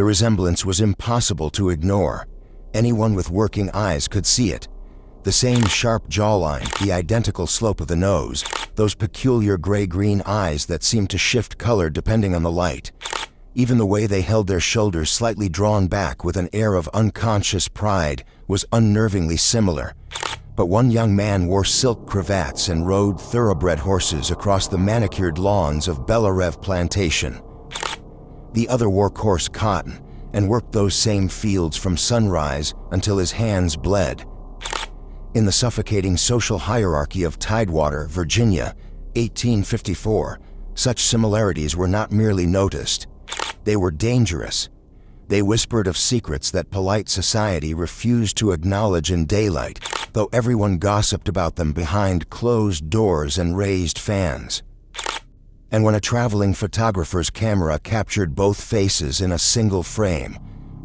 The resemblance was impossible to ignore. Anyone with working eyes could see it. The same sharp jawline, the identical slope of the nose, those peculiar gray-green eyes that seemed to shift color depending on the light. Even the way they held their shoulders slightly drawn back with an air of unconscious pride was unnervingly similar. But one young man wore silk cravats and rode thoroughbred horses across the manicured lawns of Bellerev Plantation. The other wore coarse cotton and worked those same fields from sunrise until his hands bled. In the suffocating social hierarchy of Tidewater, Virginia, 1854, such similarities were not merely noticed. They were dangerous. They whispered of secrets that polite society refused to acknowledge in daylight, though everyone gossiped about them behind closed doors and raised fans. And when a traveling photographer's camera captured both faces in a single frame,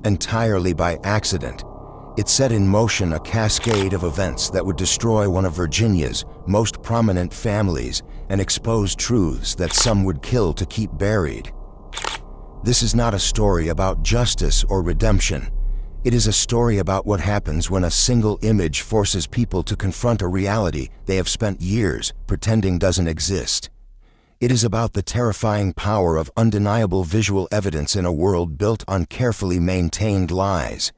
entirely by accident, it set in motion a cascade of events that would destroy one of Virginia's most prominent families and expose truths that some would kill to keep buried. This is not a story about justice or redemption. It is a story about what happens when a single image forces people to confront a reality they have spent years pretending doesn't exist. It is about the terrifying power of undeniable visual evidence in a world built on carefully maintained lies.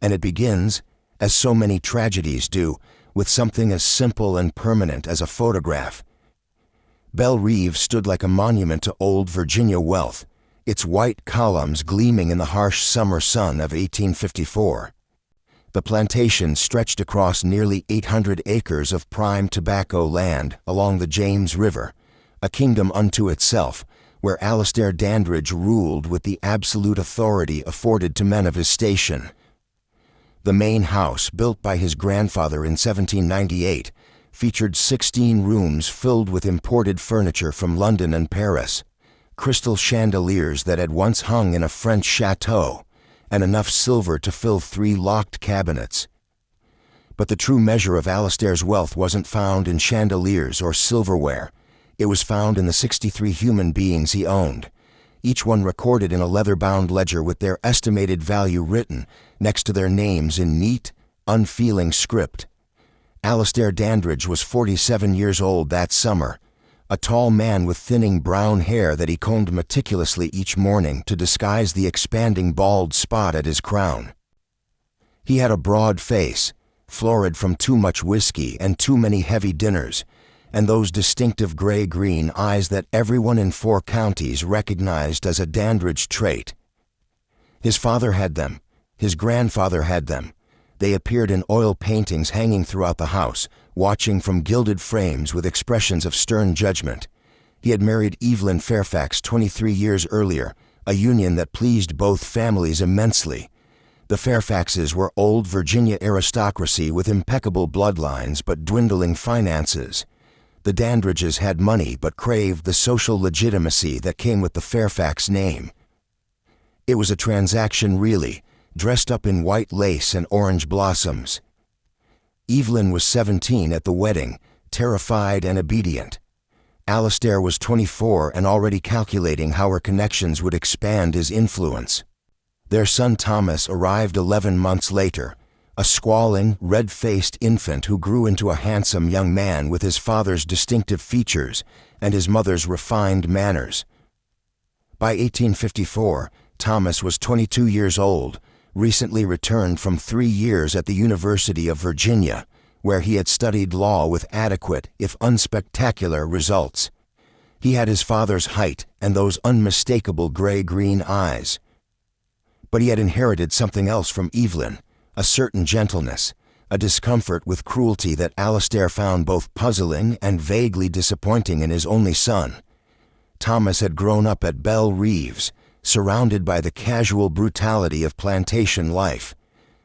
And it begins, as so many tragedies do, with something as simple and permanent as a photograph. Bellerev stood like a monument to old Virginia wealth, its white columns gleaming in the harsh summer sun of 1854. The plantation stretched across nearly 800 acres of prime tobacco land along the James River, a kingdom unto itself, where Alastair Dandridge ruled with the absolute authority afforded to men of his station. The main house, built by his grandfather in 1798, featured 16 rooms filled with imported furniture from London and Paris, crystal chandeliers that had once hung in a French chateau, and enough silver to fill 3 locked cabinets. But the true measure of Alastair's wealth wasn't found in chandeliers or silverware. It was found in the 63 human beings he owned, each one recorded in a leather-bound ledger with their estimated value written next to their names in neat, unfeeling script. Alastair Dandridge was 47 years old that summer, a tall man with thinning brown hair that he combed meticulously each morning to disguise the expanding bald spot at his crown. He had a broad face, florid from too much whiskey and too many heavy dinners, and those distinctive gray-green eyes that everyone in 4 counties recognized as a Dandridge trait. His father had them. His grandfather had them. They appeared in oil paintings hanging throughout the house, watching from gilded frames with expressions of stern judgment. He had married Evelyn Fairfax 23 years earlier, a union that pleased both families immensely. The Fairfaxes were old Virginia aristocracy with impeccable bloodlines but dwindling finances. The Dandridges had money but craved the social legitimacy that came with the Fairfax name. It was a transaction really, dressed up in white lace and orange blossoms. Evelyn was 17 at the wedding, terrified and obedient. Alastair was 24 and already calculating how her connections would expand his influence. Their son Thomas arrived 11 months later, a squalling, red-faced infant who grew into a handsome young man with his father's distinctive features and his mother's refined manners. By 1854, Thomas was 22 years old, recently returned from 3 years at the University of Virginia, where he had studied law with adequate, if unspectacular, results. He had his father's height and those unmistakable gray-green eyes. But he had inherited something else from Evelyn, a certain gentleness, a discomfort with cruelty that Alastair found both puzzling and vaguely disappointing in his only son. Thomas had grown up at Bellerev, surrounded by the casual brutality of plantation life,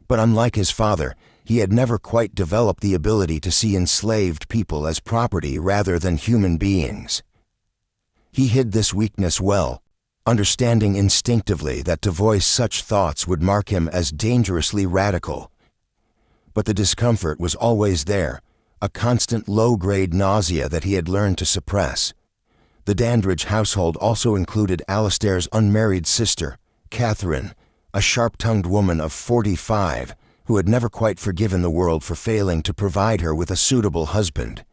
but unlike his father, he had never quite developed the ability to see enslaved people as property rather than human beings. He hid this weakness well, understanding instinctively that to voice such thoughts would mark him as dangerously radical. But the discomfort was always there, a constant low-grade nausea that he had learned to suppress. The Dandridge household also included Alastair's unmarried sister, Catherine, a sharp-tongued woman of 45 who had never quite forgiven the world for failing to provide her with a suitable husband.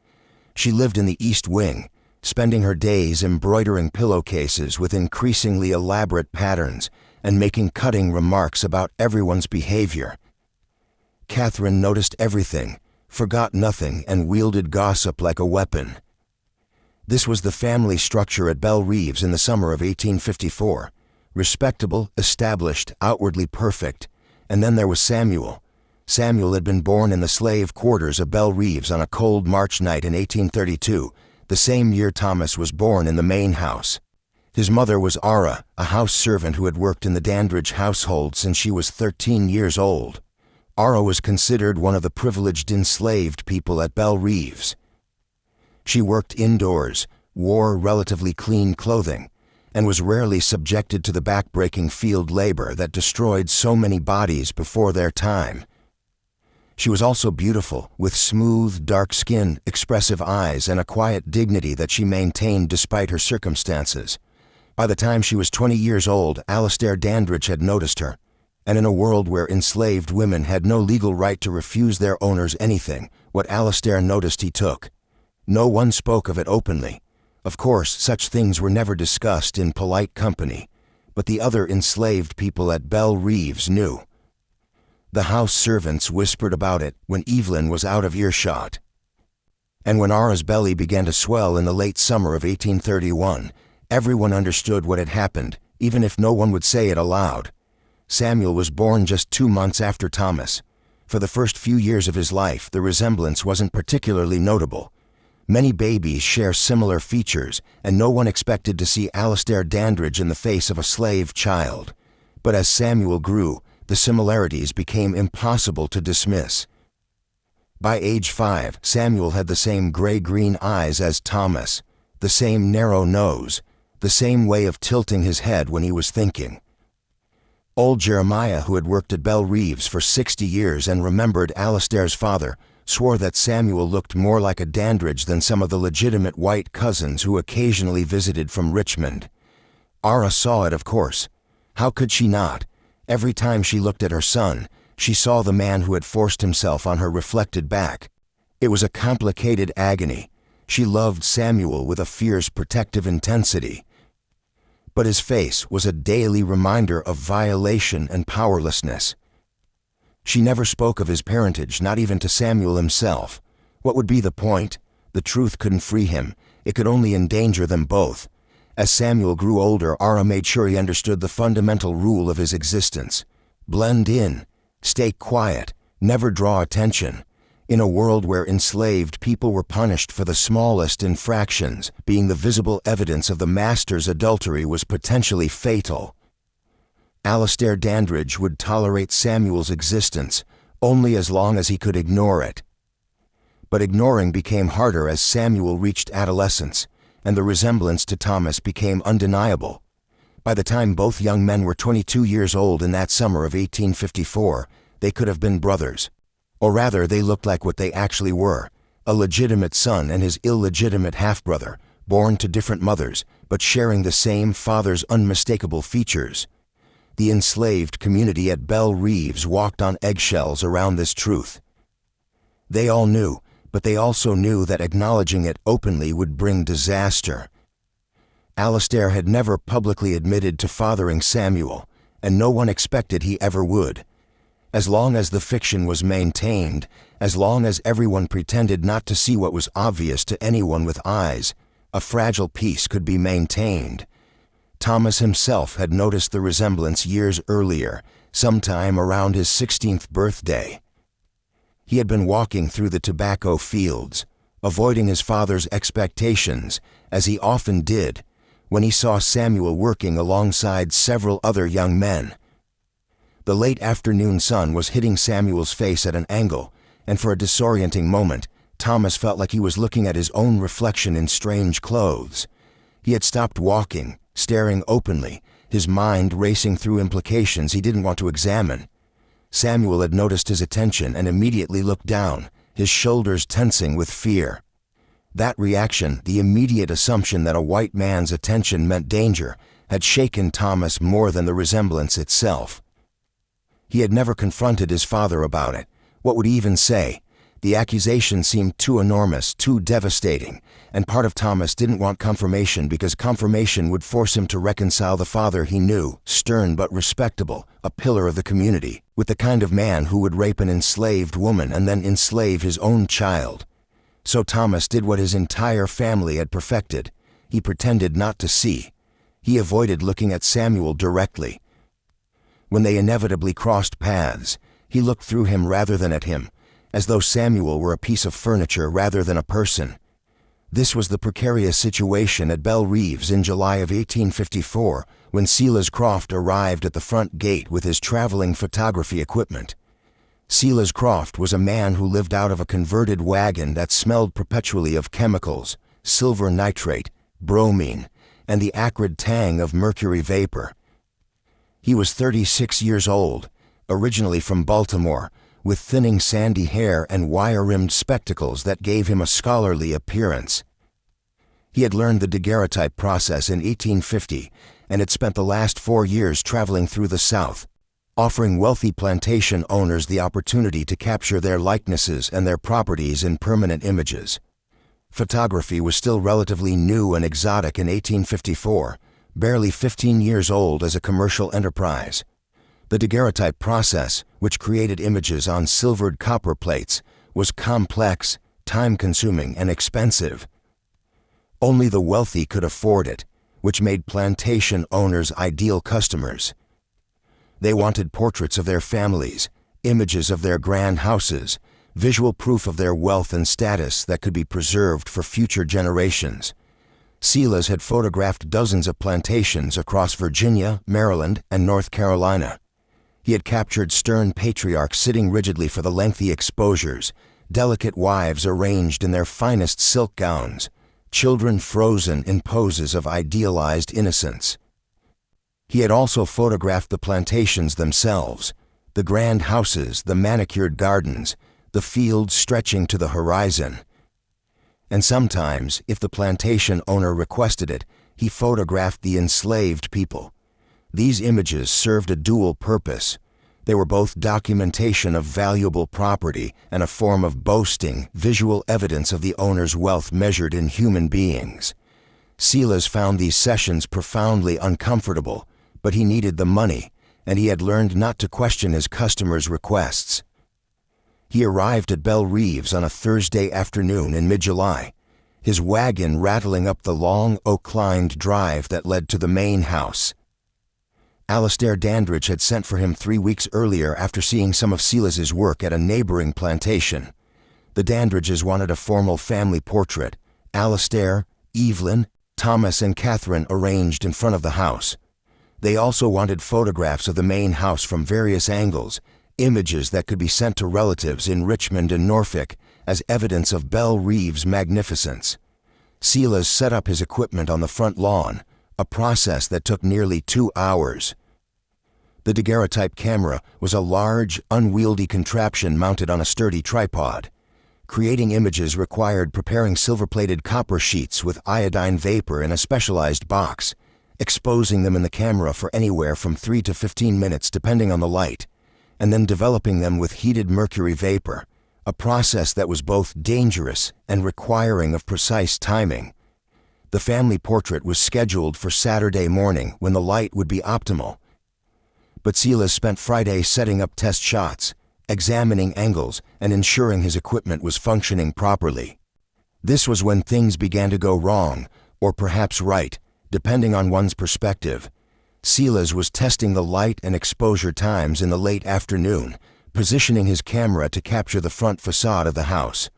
She lived in the East Wing, spending her days embroidering pillowcases with increasingly elaborate patterns and making cutting remarks about everyone's behavior. Catherine noticed everything, forgot nothing, and wielded gossip like a weapon. This was the family structure at Bellerev in the summer of 1854. Respectable, established, outwardly perfect. And then there was Samuel. Samuel had been born in the slave quarters of Bellerev on a cold March night in 1832, the same year Thomas was born in the main house. His mother was Ara, a house servant who had worked in the Dandridge household since she was 13 years old. Ara was considered one of the privileged enslaved people at Bellerev. She worked indoors, wore relatively clean clothing, and was rarely subjected to the back-breaking field labor that destroyed so many bodies before their time. She was also beautiful, with smooth, dark skin, expressive eyes, and a quiet dignity that she maintained despite her circumstances. By the time she was 20 years old, Alastair Dandridge had noticed her, and in a world where enslaved women had no legal right to refuse their owners anything, what Alastair noticed he took. No one spoke of it openly. Of course, such things were never discussed in polite company, but the other enslaved people at Bellerev knew. The house servants whispered about it when Evelyn was out of earshot. And when Ara's belly began to swell in the late summer of 1831, everyone understood what had happened, even if no one would say it aloud. Samuel was born just 2 months after Thomas. For the first few years of his life, the resemblance wasn't particularly notable. Many babies share similar features, and no one expected to see Alastair Dandridge in the face of a slave child. But as Samuel grew, the similarities became impossible to dismiss. By age 5, Samuel had the same gray-green eyes as Thomas, the same narrow nose, the same way of tilting his head when he was thinking. Old Jeremiah, who had worked at Bellerev for 60 years and remembered Alastair's father, swore that Samuel looked more like a Dandridge than some of the legitimate white cousins who occasionally visited from Richmond. Ara saw it, of course. How could she not? Every time she looked at her son, she saw the man who had forced himself on her reflected back. It was a complicated agony. She loved Samuel with a fierce protective intensity. But his face was a daily reminder of violation and powerlessness. She never spoke of his parentage, not even to Samuel himself. What would be the point? The truth couldn't free him. It could only endanger them both. As Samuel grew older, Ara made sure he understood the fundamental rule of his existence. Blend in. Stay quiet. Never draw attention. In a world where enslaved people were punished for the smallest infractions, being the visible evidence of the master's adultery was potentially fatal. Alastair Dandridge would tolerate Samuel's existence only as long as he could ignore it. But ignoring became harder as Samuel reached adolescence, and the resemblance to Thomas became undeniable. By the time both young men were 22 years old in that summer of 1854, they could have been brothers. Or rather, they looked like what they actually were, a legitimate son and his illegitimate half-brother, born to different mothers, but sharing the same father's unmistakable features. The enslaved community at Bellerev walked on eggshells around this truth. They all knew, but they also knew that acknowledging it openly would bring disaster. Alastair had never publicly admitted to fathering Samuel, and no one expected he ever would. As long as the fiction was maintained, as long as everyone pretended not to see what was obvious to anyone with eyes, a fragile peace could be maintained. Thomas himself had noticed the resemblance years earlier, sometime around his 16th birthday. He had been walking through the tobacco fields, avoiding his father's expectations, as he often did, when he saw Samuel working alongside several other young men. The late afternoon sun was hitting Samuel's face at an angle, and for a disorienting moment, Thomas felt like he was looking at his own reflection in strange clothes. He had stopped walking, staring openly, his mind racing through implications he didn't want to examine. Samuel had noticed his attention and immediately looked down, his shoulders tensing with fear. That reaction, the immediate assumption that a white man's attention meant danger, had shaken Thomas more than the resemblance itself. He had never confronted his father about it. What would he even say? The accusation seemed too enormous, too devastating, and part of Thomas didn't want confirmation because confirmation would force him to reconcile the father he knew, stern but respectable, a pillar of the community, with the kind of man who would rape an enslaved woman and then enslave his own child. So Thomas did what his entire family had perfected. He pretended not to see. He avoided looking at Samuel directly. When they inevitably crossed paths, he looked through him rather than at him, as though Samuel were a piece of furniture rather than a person. This was the precarious situation at Bellereve's in July of 1854, when Silas Croft arrived at the front gate with his traveling photography equipment. Silas Croft was a man who lived out of a converted wagon that smelled perpetually of chemicals, silver nitrate, bromine, and the acrid tang of mercury vapor. He was 36 years old, originally from Baltimore, with thinning sandy hair and wire-rimmed spectacles that gave him a scholarly appearance. He had learned the daguerreotype process in 1850 and had spent the last 4 years traveling through the South, offering wealthy plantation owners the opportunity to capture their likenesses and their properties in permanent images. Photography was still relatively new and exotic in 1854, barely 15 years old as a commercial enterprise. The daguerreotype process, which created images on silvered copper plates, was complex, time-consuming, and expensive. Only the wealthy could afford it, which made plantation owners ideal customers. They wanted portraits of their families, images of their grand houses, visual proof of their wealth and status that could be preserved for future generations. Silas had photographed dozens of plantations across Virginia, Maryland, and North Carolina. He had captured stern patriarchs sitting rigidly for the lengthy exposures, delicate wives arranged in their finest silk gowns, children frozen in poses of idealized innocence. He had also photographed the plantations themselves, the grand houses, the manicured gardens, the fields stretching to the horizon. And sometimes, if the plantation owner requested it, he photographed the enslaved people. These images served a dual purpose. They were both documentation of valuable property and a form of boasting, visual evidence of the owner's wealth measured in human beings. Silas found these sessions profoundly uncomfortable, but he needed the money, and he had learned not to question his customers' requests. He arrived at Bellereve's on a Thursday afternoon in mid-July, his wagon rattling up the long, oak-lined drive that led to the main house. Alastair Dandridge had sent for him 3 weeks earlier after seeing some of Silas's work at a neighboring plantation. The Dandridges wanted a formal family portrait, Alastair, Evelyn, Thomas, and Catherine arranged in front of the house. They also wanted photographs of the main house from various angles, images that could be sent to relatives in Richmond and Norfolk as evidence of Bellereve's magnificence. Silas set up his equipment on the front lawn, a process that took nearly 2 hours. The daguerreotype camera was a large, unwieldy contraption mounted on a sturdy tripod. Creating images required preparing silver-plated copper sheets with iodine vapor in a specialized box, exposing them in the camera for anywhere from 3 to 15 minutes depending on the light, and then developing them with heated mercury vapor, a process that was both dangerous and requiring of precise timing. The family portrait was scheduled for Saturday morning when the light would be optimal. But Silas spent Friday setting up test shots, examining angles, and ensuring his equipment was functioning properly. This was when things began to go wrong, or perhaps right, depending on one's perspective. Silas was testing the light and exposure times in the late afternoon, positioning his camera to capture the front facade of the house.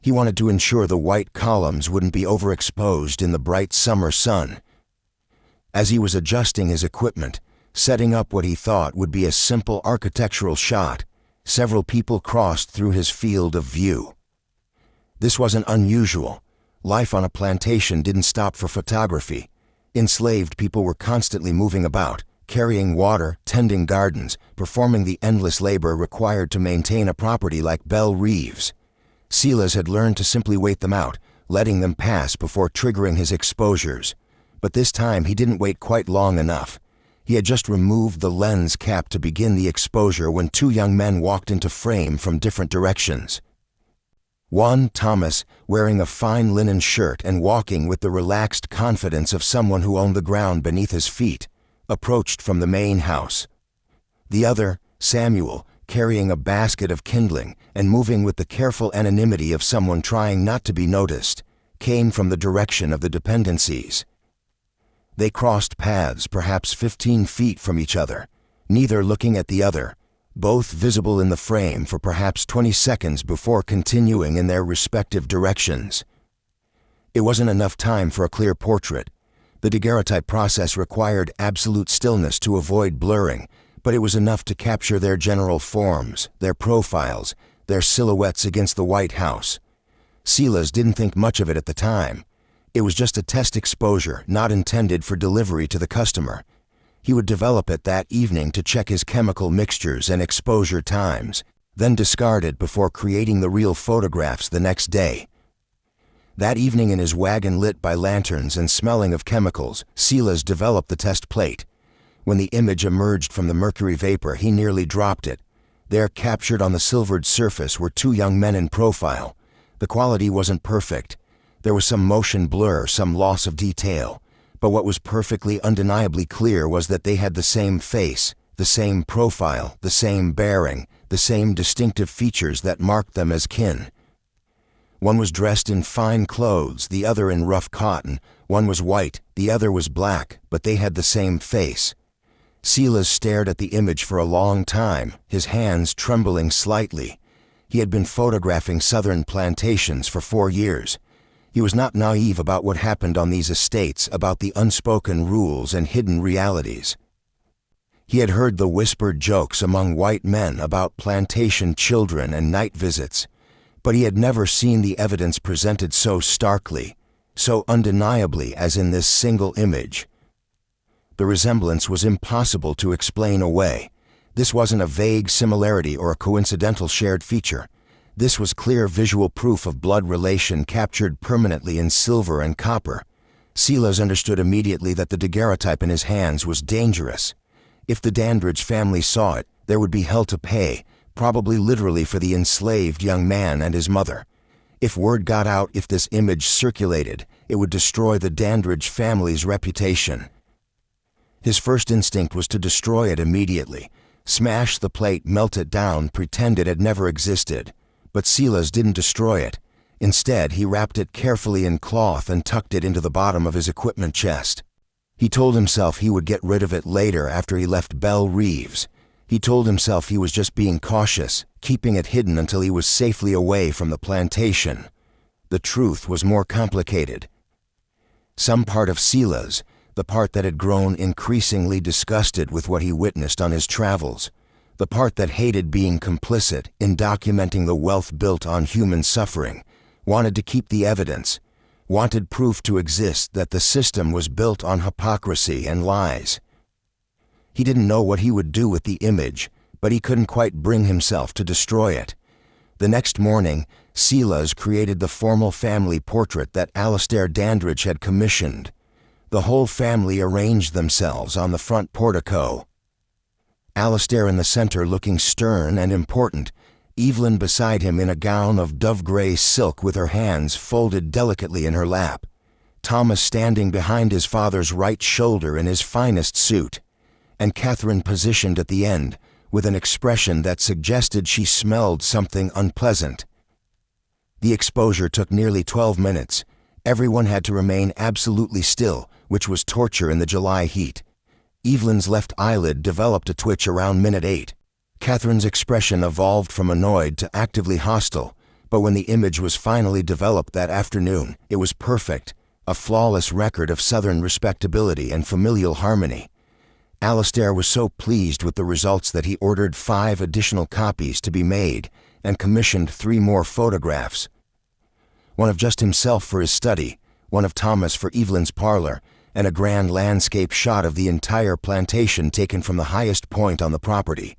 He wanted to ensure the white columns wouldn't be overexposed in the bright summer sun. As he was adjusting his equipment, setting up what he thought would be a simple architectural shot, several people crossed through his field of view. This wasn't unusual. Life on a plantation didn't stop for photography. Enslaved people were constantly moving about, carrying water, tending gardens, performing the endless labor required to maintain a property like Bellereve's. Silas had learned to simply wait them out, letting them pass before triggering his exposures. But this time he didn't wait quite long enough. He had just removed the lens cap to begin the exposure when two young men walked into frame from different directions. One, Thomas, wearing a fine linen shirt and walking with the relaxed confidence of someone who owned the ground beneath his feet, approached from the main house. The other, Samuel, carrying a basket of kindling and moving with the careful anonymity of someone trying not to be noticed, came from the direction of the dependencies. They crossed paths perhaps 15 feet from each other, neither looking at the other, both visible in the frame for perhaps 20 seconds before continuing in their respective directions. It wasn't enough time for a clear portrait. The daguerreotype process required absolute stillness to avoid blurring, but it was enough to capture their general forms, their profiles, their silhouettes against the White House. Silas didn't think much of it at the time. It was just a test exposure not intended for delivery to the customer. He would develop it that evening to check his chemical mixtures and exposure times, then discard it before creating the real photographs the next day. That evening, in his wagon lit by lanterns and smelling of chemicals, Silas developed the test plate. When the image emerged from the mercury vapor, he nearly dropped it. There, captured on the silvered surface, were two young men in profile. The quality wasn't perfect. There was some motion blur, some loss of detail. But what was perfectly undeniably clear was that they had the same face, the same profile, the same bearing, the same distinctive features that marked them as kin. One was dressed in fine clothes, the other in rough cotton. One was white, the other was black, but they had the same face. Silas stared at the image for a long time, his hands trembling slightly. He had been photographing southern plantations for 4 years. He was not naive about what happened on these estates, about the unspoken rules and hidden realities. He had heard the whispered jokes among white men about plantation children and night visits, but he had never seen the evidence presented so starkly, so undeniably as in this single image. The resemblance was impossible to explain away. This wasn't a vague similarity or a coincidental shared feature. This was clear visual proof of blood relation captured permanently in silver and copper. Silas understood immediately that the daguerreotype in his hands was dangerous. If the Dandridge family saw it, there would be hell to pay, probably literally for the enslaved young man and his mother. If word got out, if this image circulated, it would destroy the Dandridge family's reputation. His first instinct was to destroy it immediately, smash the plate, melt it down, pretend it had never existed. But Silas didn't destroy it. Instead, he wrapped it carefully in cloth and tucked it into the bottom of his equipment chest. He told himself he would get rid of it later after he left Bellerev. He told himself he was just being cautious, keeping it hidden until he was safely away from the plantation. The truth was more complicated. Some part of Silas, the part that had grown increasingly disgusted with what he witnessed on his travels, the part that hated being complicit in documenting the wealth built on human suffering, wanted to keep the evidence, wanted proof to exist that the system was built on hypocrisy and lies. He didn't know what he would do with the image, but he couldn't quite bring himself to destroy it. The next morning, Silas created the formal family portrait that Alastair Dandridge had commissioned. The whole family arranged themselves on the front portico. Alastair in the center looking stern and important, Evelyn beside him in a gown of dove-gray silk with her hands folded delicately in her lap, Thomas standing behind his father's right shoulder in his finest suit, and Catherine positioned at the end with an expression that suggested she smelled something unpleasant. The exposure took nearly 12 minutes. Everyone had to remain absolutely still, which was torture in the July heat. Evelyn's left eyelid developed a twitch around minute 8. Catherine's expression evolved from annoyed to actively hostile, but when the image was finally developed that afternoon, it was perfect, a flawless record of Southern respectability and familial harmony. Alastair was so pleased with the results that he ordered 5 additional copies to be made and commissioned 3 more photographs. One of just himself for his study, one of Thomas for Evelyn's parlor, and a grand landscape shot of the entire plantation taken from the highest point on the property.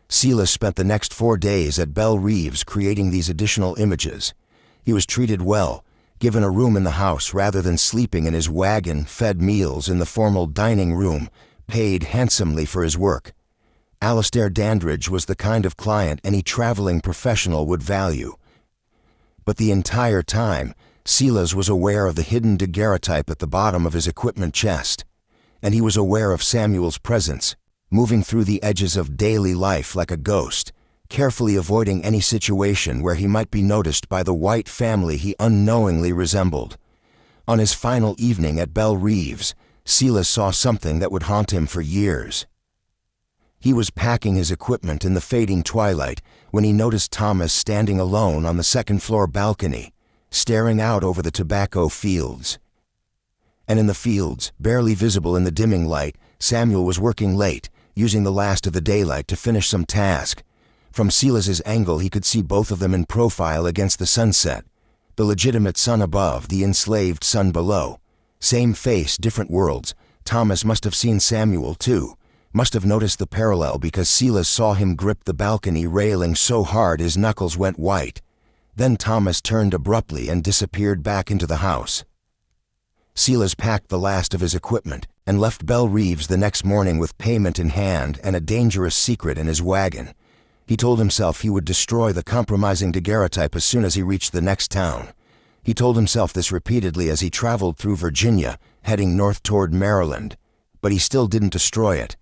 Silas spent the next 4 days at Bellerev creating these additional images. He was treated well, given a room in the house rather than sleeping in his wagon, fed meals in the formal dining room, paid handsomely for his work. Alastair Dandridge was the kind of client any traveling professional would value. But the entire time, Silas was aware of the hidden daguerreotype at the bottom of his equipment chest, and he was aware of Samuel's presence, moving through the edges of daily life like a ghost, carefully avoiding any situation where he might be noticed by the white family he unknowingly resembled. On his final evening at Bellerev, Silas saw something that would haunt him for years. He was packing his equipment in the fading twilight when he noticed Thomas standing alone on the second-floor balcony, staring out over the tobacco fields. And in the fields, barely visible in the dimming light, Samuel was working late, using the last of the daylight to finish some task. From Silas's angle, he could see both of them in profile against the sunset. The legitimate sun above, the enslaved sun below. Same face, different worlds. Thomas must have seen Samuel, too. Must have noticed the parallel because Silas saw him grip the balcony railing so hard his knuckles went white. Then Thomas turned abruptly and disappeared back into the house. Silas packed the last of his equipment and left Bellerev the next morning with payment in hand and a dangerous secret in his wagon. He told himself he would destroy the compromising daguerreotype as soon as he reached the next town. He told himself this repeatedly as he traveled through Virginia, heading north toward Maryland. But he still didn't destroy it.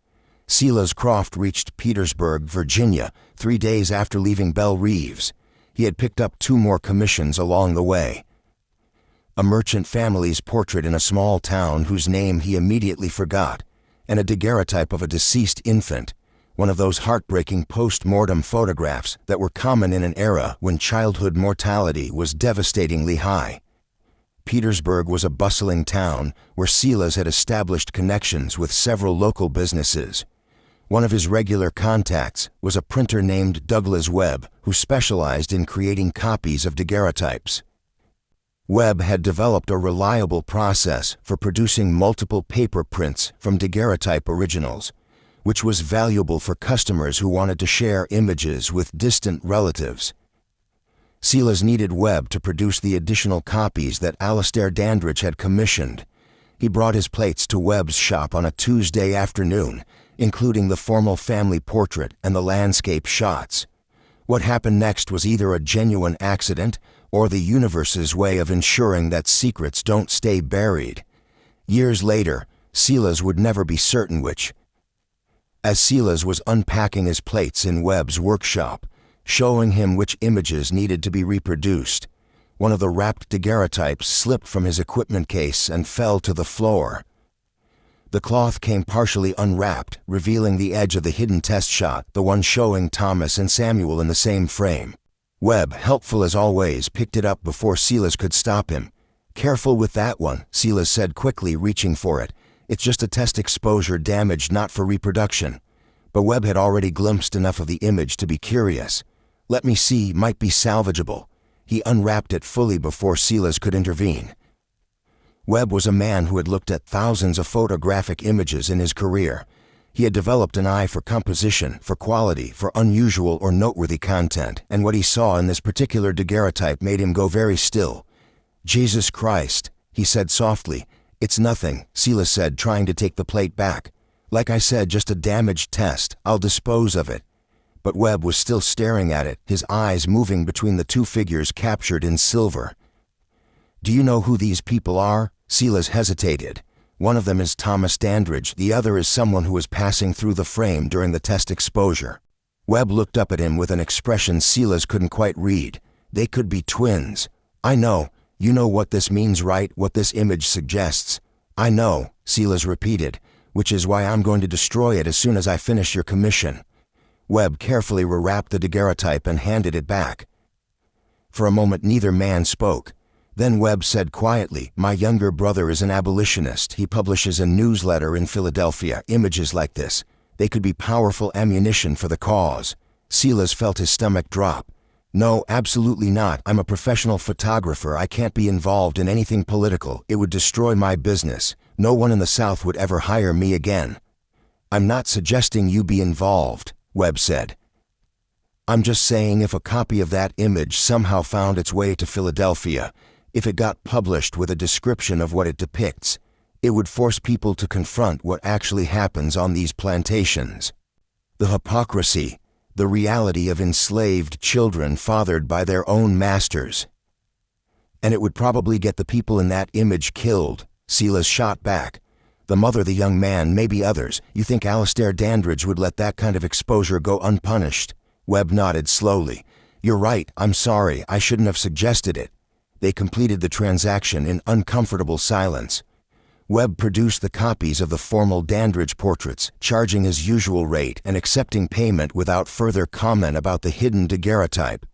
Silas Croft reached Petersburg, Virginia, 3 days after leaving Bellerev. He had picked up 2 more commissions along the way. A merchant family's portrait in a small town whose name he immediately forgot, and a daguerreotype of a deceased infant, one of those heartbreaking post-mortem photographs that were common in an era when childhood mortality was devastatingly high. Petersburg was a bustling town where Silas had established connections with several local businesses. One of his regular contacts was a printer named Douglas Webb, who specialized in creating copies of daguerreotypes. Webb had developed a reliable process for producing multiple paper prints from daguerreotype originals, which was valuable for customers who wanted to share images with distant relatives. Silas needed Webb to produce the additional copies that Alastair Dandridge had commissioned. He brought his plates to Webb's shop on a Tuesday afternoon, including the formal family portrait and the landscape shots. What happened next was either a genuine accident or the universe's way of ensuring that secrets don't stay buried. Years later, Silas would never be certain which. As Silas was unpacking his plates in Webb's workshop, showing him which images needed to be reproduced, one of the wrapped daguerreotypes slipped from his equipment case and fell to the floor. The cloth came partially unwrapped, revealing the edge of the hidden test shot, the one showing Thomas and Samuel in the same frame. Webb, helpful as always, picked it up before Silas could stop him. "Careful with that one," Silas said quickly, reaching for it. "It's just a test exposure damaged, not for reproduction." But Webb had already glimpsed enough of the image to be curious. "Let me see, might be salvageable." He unwrapped it fully before Silas could intervene. Webb was a man who had looked at thousands of photographic images in his career. He had developed an eye for composition, for quality, for unusual or noteworthy content, and what he saw in this particular daguerreotype made him go very still. "Jesus Christ," he said softly. "It's nothing," Silas said, trying to take the plate back. "Like I said, just a damaged test. I'll dispose of it." But Webb was still staring at it, his eyes moving between the 2 figures captured in silver. "Do you know who these people are?" Silas hesitated. "One of them is Thomas Dandridge, the other is someone who was passing through the frame during the test exposure." Webb looked up at him with an expression Silas couldn't quite read. "They could be twins." "I know. You know what this means, right? What this image suggests." "I know," Silas repeated, "which is why I'm going to destroy it as soon as I finish your commission." Webb carefully rewrapped the daguerreotype and handed it back. For a moment neither man spoke. Then Webb said quietly, "My younger brother is an abolitionist. He publishes a newsletter in Philadelphia. Images like this, they could be powerful ammunition for the cause." Silas felt his stomach drop. "No, absolutely not. I'm a professional photographer. I can't be involved in anything political. It would destroy my business. No one in the South would ever hire me again." "I'm not suggesting you be involved," Webb said. "I'm just saying if a copy of that image somehow found its way to Philadelphia, if it got published with a description of what it depicts, It would force people to confront what actually happens on these plantations. The hypocrisy, the reality of enslaved children fathered by their own masters. And it would probably get the people in that image killed. Silas shot back. The mother, the young man, maybe others. You think Alastair Dandridge would let that kind of exposure go unpunished? Webb nodded slowly. You're right, I'm sorry, I shouldn't have suggested it. They completed the transaction in uncomfortable silence. Webb produced the copies of the formal Dandridge portraits, charging his usual rate and accepting payment without further comment about the hidden daguerreotype.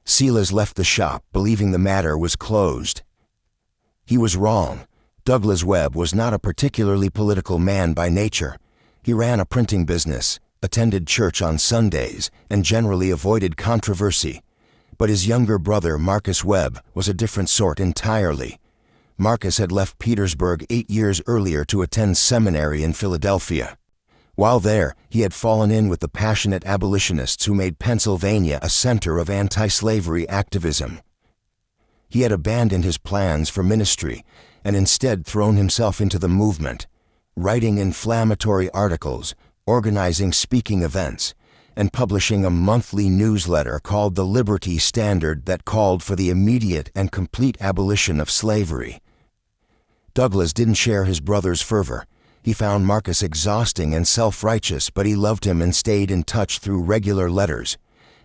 Silas left the shop, believing the matter was closed. He was wrong. Douglas Webb was not a particularly political man by nature. He ran a printing business, attended church on Sundays, and generally avoided controversy. But his younger brother, Marcus Webb, was a different sort entirely. Marcus had left Petersburg 8 years earlier to attend seminary in Philadelphia. While there, he had fallen in with the passionate abolitionists who made Pennsylvania a center of anti-slavery activism. He had abandoned his plans for ministry and instead thrown himself into the movement, writing inflammatory articles, organizing speaking events, and publishing a monthly newsletter called the Liberty Standard that called for the immediate and complete abolition of slavery. Douglas didn't share his brother's fervor. He found Marcus exhausting and self-righteous, but he loved him and stayed in touch through regular letters.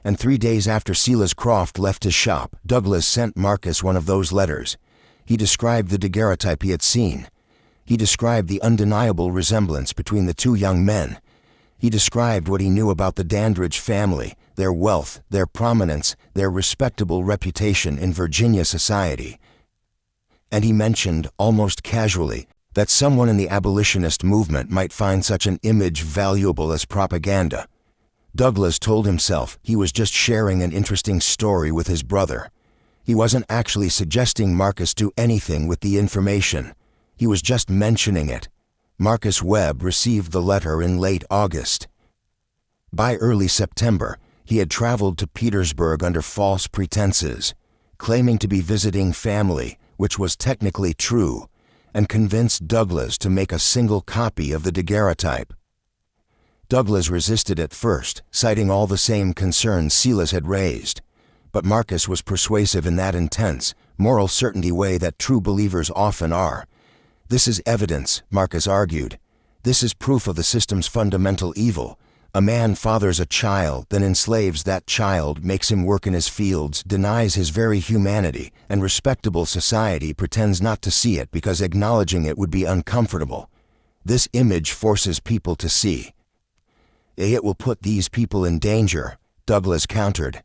And 3 days after Silas Croft left his shop, Douglas sent Marcus one of those letters. He described the daguerreotype he had seen. He described the undeniable resemblance between the two young men. He described what he knew about the Dandridge family, their wealth, their prominence, their respectable reputation in Virginia society. And he mentioned, almost casually, that someone in the abolitionist movement might find such an image valuable as propaganda. Douglas told himself he was just sharing an interesting story with his brother. He wasn't actually suggesting Marcus do anything with the information. He was just mentioning it. Marcus Webb received the letter in late August. By early September, he had traveled to Petersburg under false pretenses, claiming to be visiting family, which was technically true, and convinced Douglas to make a single copy of the daguerreotype. Douglas resisted at first, citing all the same concerns Silas had raised. But Marcus was persuasive in that intense, moral certainty way that true believers often are. This is evidence, Marcus argued. This is proof of the system's fundamental evil. A man fathers a child, then enslaves that child, makes him work in his fields, denies his very humanity, and respectable society pretends not to see it because acknowledging it would be uncomfortable. This image forces people to see. It will put these people in danger, Douglas countered.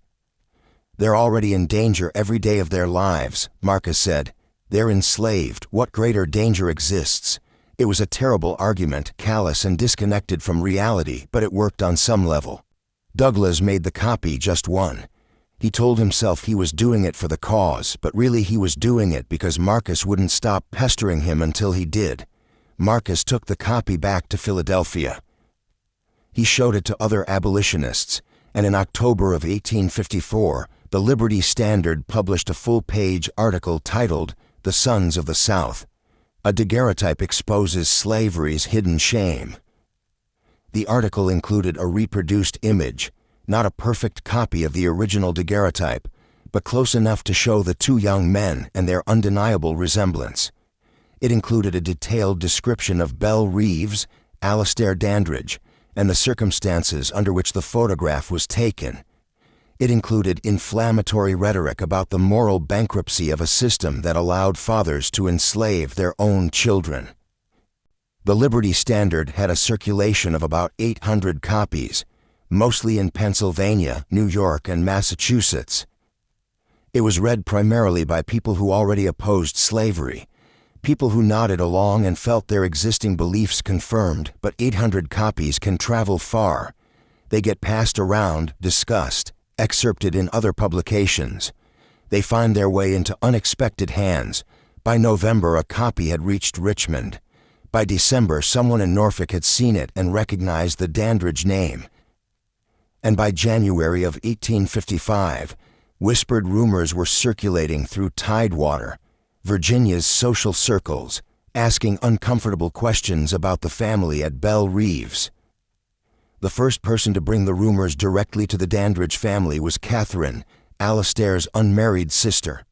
They're already in danger every day of their lives, Marcus said. They're enslaved. What greater danger exists? It was a terrible argument, callous and disconnected from reality, but it worked on some level. Douglas made the copy just one. He told himself he was doing it for the cause, but really he was doing it because Marcus wouldn't stop pestering him until he did. Marcus took the copy back to Philadelphia. He showed it to other abolitionists, and in October of 1854, the Liberty Standard published a full-page article titled "The Sons of the South." A daguerreotype exposes slavery's hidden shame. The article included a reproduced image, not a perfect copy of the original daguerreotype, but close enough to show the two young men and their undeniable resemblance. It included a detailed description of Belle Reeves, Alastair Dandridge, and the circumstances under which the photograph was taken. It included inflammatory rhetoric about the moral bankruptcy of a system that allowed fathers to enslave their own children. The Liberty Standard had a circulation of about 800 copies, mostly in Pennsylvania, New York, and Massachusetts. It was read primarily by people who already opposed slavery, people who nodded along and felt their existing beliefs confirmed, but 800 copies can travel far. They get passed around, discussed, excerpted in other publications. They find their way into unexpected hands. By November, a copy had reached Richmond. By December, someone in Norfolk had seen it and recognized the Dandridge name. And by January of 1855, whispered rumors were circulating through Tidewater, Virginia's social circles, asking uncomfortable questions about the family at Bellerev. The first person to bring the rumors directly to the Dandridge family was Catherine, Alastair's unmarried sister.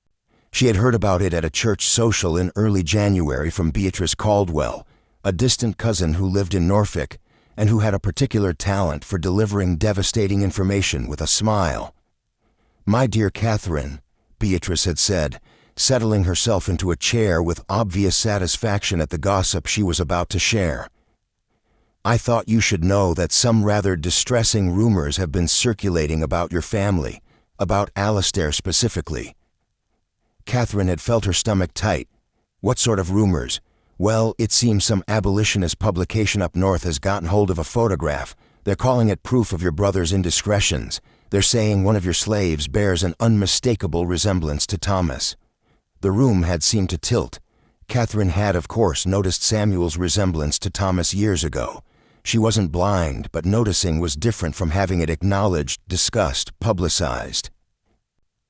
She had heard about it at a church social in early January from Beatrice Caldwell, a distant cousin who lived in Norfolk and who had a particular talent for delivering devastating information with a smile. "My dear Catherine," Beatrice had said, settling herself into a chair with obvious satisfaction at the gossip she was about to share. "I thought you should know that some rather distressing rumors have been circulating about your family, about Alastair specifically." Catherine had felt her stomach tight. "What sort of rumors?" "Well, it seems some abolitionist publication up north has gotten hold of a photograph. They're calling it proof of your brother's indiscretions. They're saying one of your slaves bears an unmistakable resemblance to Thomas." The room had seemed to tilt. Catherine had, of course, noticed Samuel's resemblance to Thomas years ago. She wasn't blind, but noticing was different from having it acknowledged, discussed, publicized.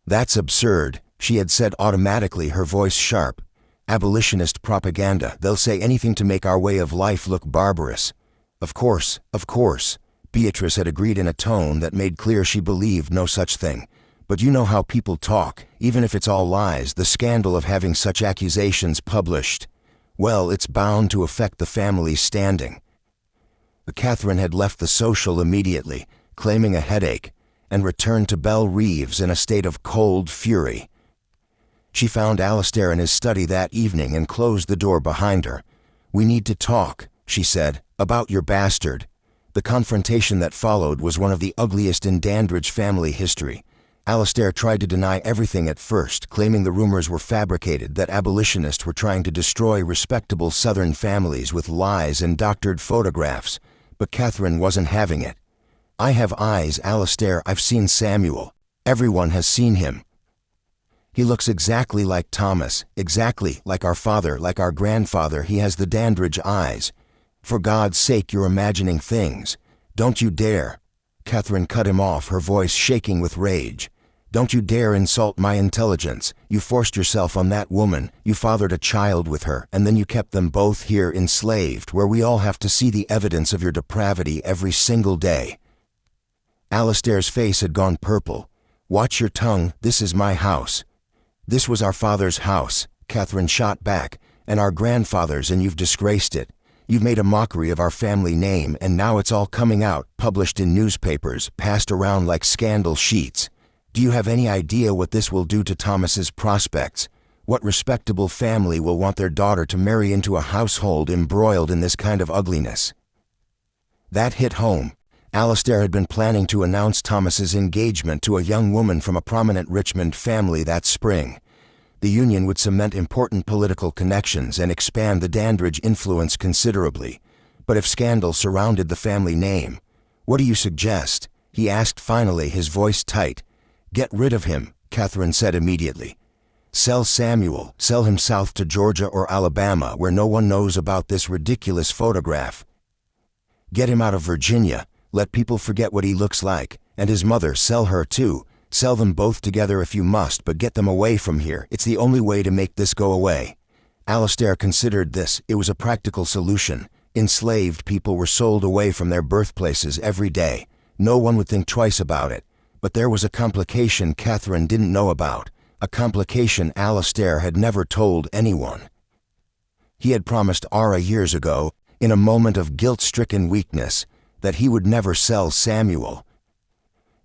"That's absurd," she had said automatically, her voice sharp. "Abolitionist propaganda. They'll say anything to make our way of life look barbarous." Of course," Beatrice had agreed in a tone that made clear she believed no such thing. "But you know how people talk, even if it's all lies, the scandal of having such accusations published. Well, it's bound to affect the family's standing." Catherine had left the social immediately, claiming a headache, and returned to Bellerev in a state of cold fury. She found Alastair in his study that evening and closed the door behind her. "We need to talk," she said, "about your bastard." The confrontation that followed was one of the ugliest in Dandridge family history. Alastair tried to deny everything at first, claiming the rumors were fabricated, that abolitionists were trying to destroy respectable Southern families with lies and doctored photographs. But Catherine wasn't having it. "I have eyes, Alastair. I've seen Samuel. Everyone has seen him. He looks exactly like Thomas, exactly like our father, like our grandfather. He has the Dandridge eyes. For God's sake, you're imagining things. Don't you dare." Catherine cut him off, her voice shaking with rage. "Don't you dare insult my intelligence. You forced yourself on that woman, you fathered a child with her, and then you kept them both here enslaved, where we all have to see the evidence of your depravity every single day." Alastair's face had gone purple. "Watch your tongue. This is my house." "This was our father's house," Catherine shot back, "and our grandfather's, and you've disgraced it. You've made a mockery of our family name, and now it's all coming out, published in newspapers, passed around like scandal sheets. Do you have any idea what this will do to Thomas's prospects? What respectable family will want their daughter to marry into a household embroiled in this kind of ugliness?" That hit home. Alastair had been planning to announce Thomas's engagement to a young woman from a prominent Richmond family that spring. The union would cement important political connections and expand the Dandridge influence considerably. But if scandal surrounded the family name, "What do you suggest?" he asked finally, his voice tight. "Get rid of him," Catherine said immediately. "Sell Samuel, sell him south to Georgia or Alabama, where no one knows about this ridiculous photograph. Get him out of Virginia, let people forget what he looks like, and his mother, sell her too. Sell them both together if you must, but get them away from here. It's the only way to make this go away." Alastair considered this. It was a practical solution. Enslaved people were sold away from their birthplaces every day. No one would think twice about it. But there was a complication Catherine didn't know about, a complication Alastair had never told anyone. He had promised Ara years ago, in a moment of guilt-stricken weakness, that he would never sell Samuel.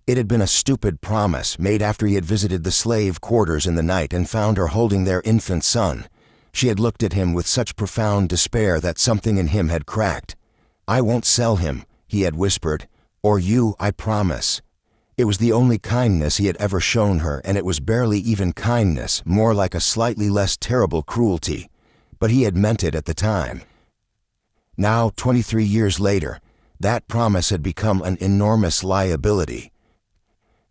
It had been a stupid promise made after he had visited the slave quarters in the night and found her holding their infant son. She had looked at him with such profound despair that something in him had cracked. "I won't sell him," he had whispered, "or you, I promise." It was the only kindness he had ever shown her, and it was barely even kindness, more like a slightly less terrible cruelty. But he had meant it at the time. Now, 23 years later, that promise had become an enormous liability.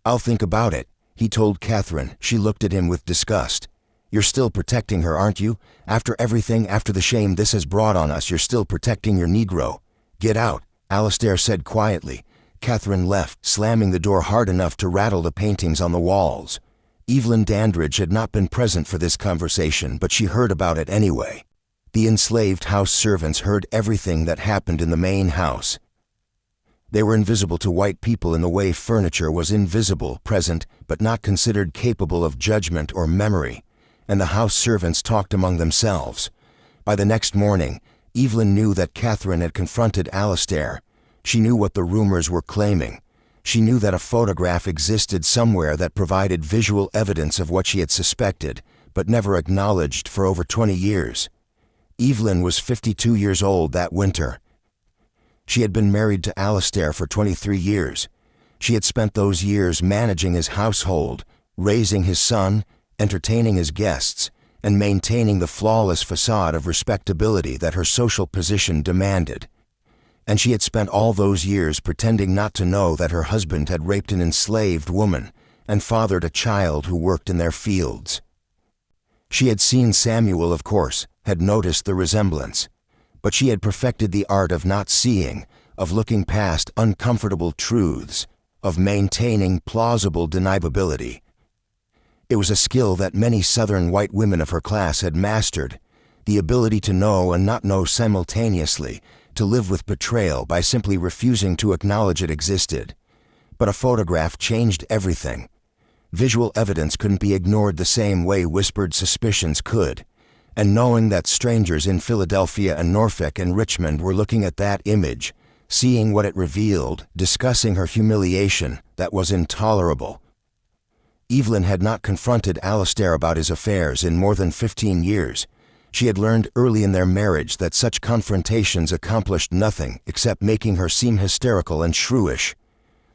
"I'll think about it," he told Catherine. She looked at him with disgust. "You're still protecting her, aren't you? After everything, after the shame this has brought on us, you're still protecting your Negro." "Get out," Alastair said quietly. Catherine left, slamming the door hard enough to rattle the paintings on the walls. Evelyn Dandridge had not been present for this conversation, but she heard about it anyway. The enslaved house servants heard everything that happened in the main house. They were invisible to white people in the way furniture was invisible, present, but not considered capable of judgment or memory, and the house servants talked among themselves. By the next morning, Evelyn knew that Catherine had confronted Alastair. She knew what the rumors were claiming. She knew that a photograph existed somewhere that provided visual evidence of what she had suspected, but never acknowledged for over 20 years. Evelyn was 52 years old that winter. She had been married to Alastair for 23 years. She had spent those years managing his household, raising his son, entertaining his guests, and maintaining the flawless facade of respectability that her social position demanded. And she had spent all those years pretending not to know that her husband had raped an enslaved woman and fathered a child who worked in their fields. She had seen Samuel, of course, had noticed the resemblance, but she had perfected the art of not seeing, of looking past uncomfortable truths, of maintaining plausible deniability. It was a skill that many Southern white women of her class had mastered, the ability to know and not know simultaneously, to live with betrayal by simply refusing to acknowledge it existed. But a photograph changed everything. Visual evidence couldn't be ignored the same way whispered suspicions could, and knowing that strangers in Philadelphia and Norfolk and Richmond were looking at that image, seeing what it revealed, discussing her humiliation, that was intolerable. Evelyn had not confronted Alastair about his affairs in more than 15 years. She had learned early in their marriage that such confrontations accomplished nothing except making her seem hysterical and shrewish.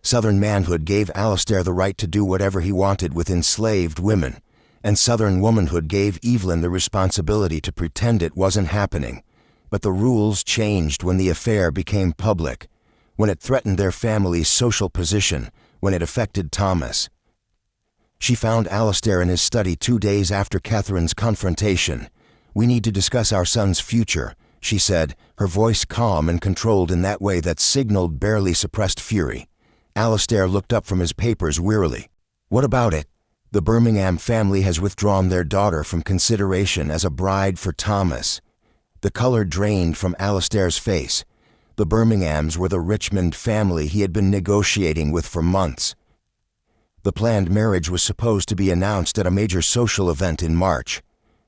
Southern manhood gave Alastair the right to do whatever he wanted with enslaved women, and Southern womanhood gave Evelyn the responsibility to pretend it wasn't happening. But the rules changed when the affair became public, when it threatened their family's social position, when it affected Thomas. She found Alastair in his study 2 days after Catherine's confrontation. "We need to discuss our son's future," she said, her voice calm and controlled in that way that signaled barely suppressed fury. Alastair looked up from his papers wearily. "What about it?" "The Birmingham family has withdrawn their daughter from consideration as a bride for Thomas." The color drained from Alastair's face. The Birminghams were the Richmond family he had been negotiating with for months. The planned marriage was supposed to be announced at a major social event in March.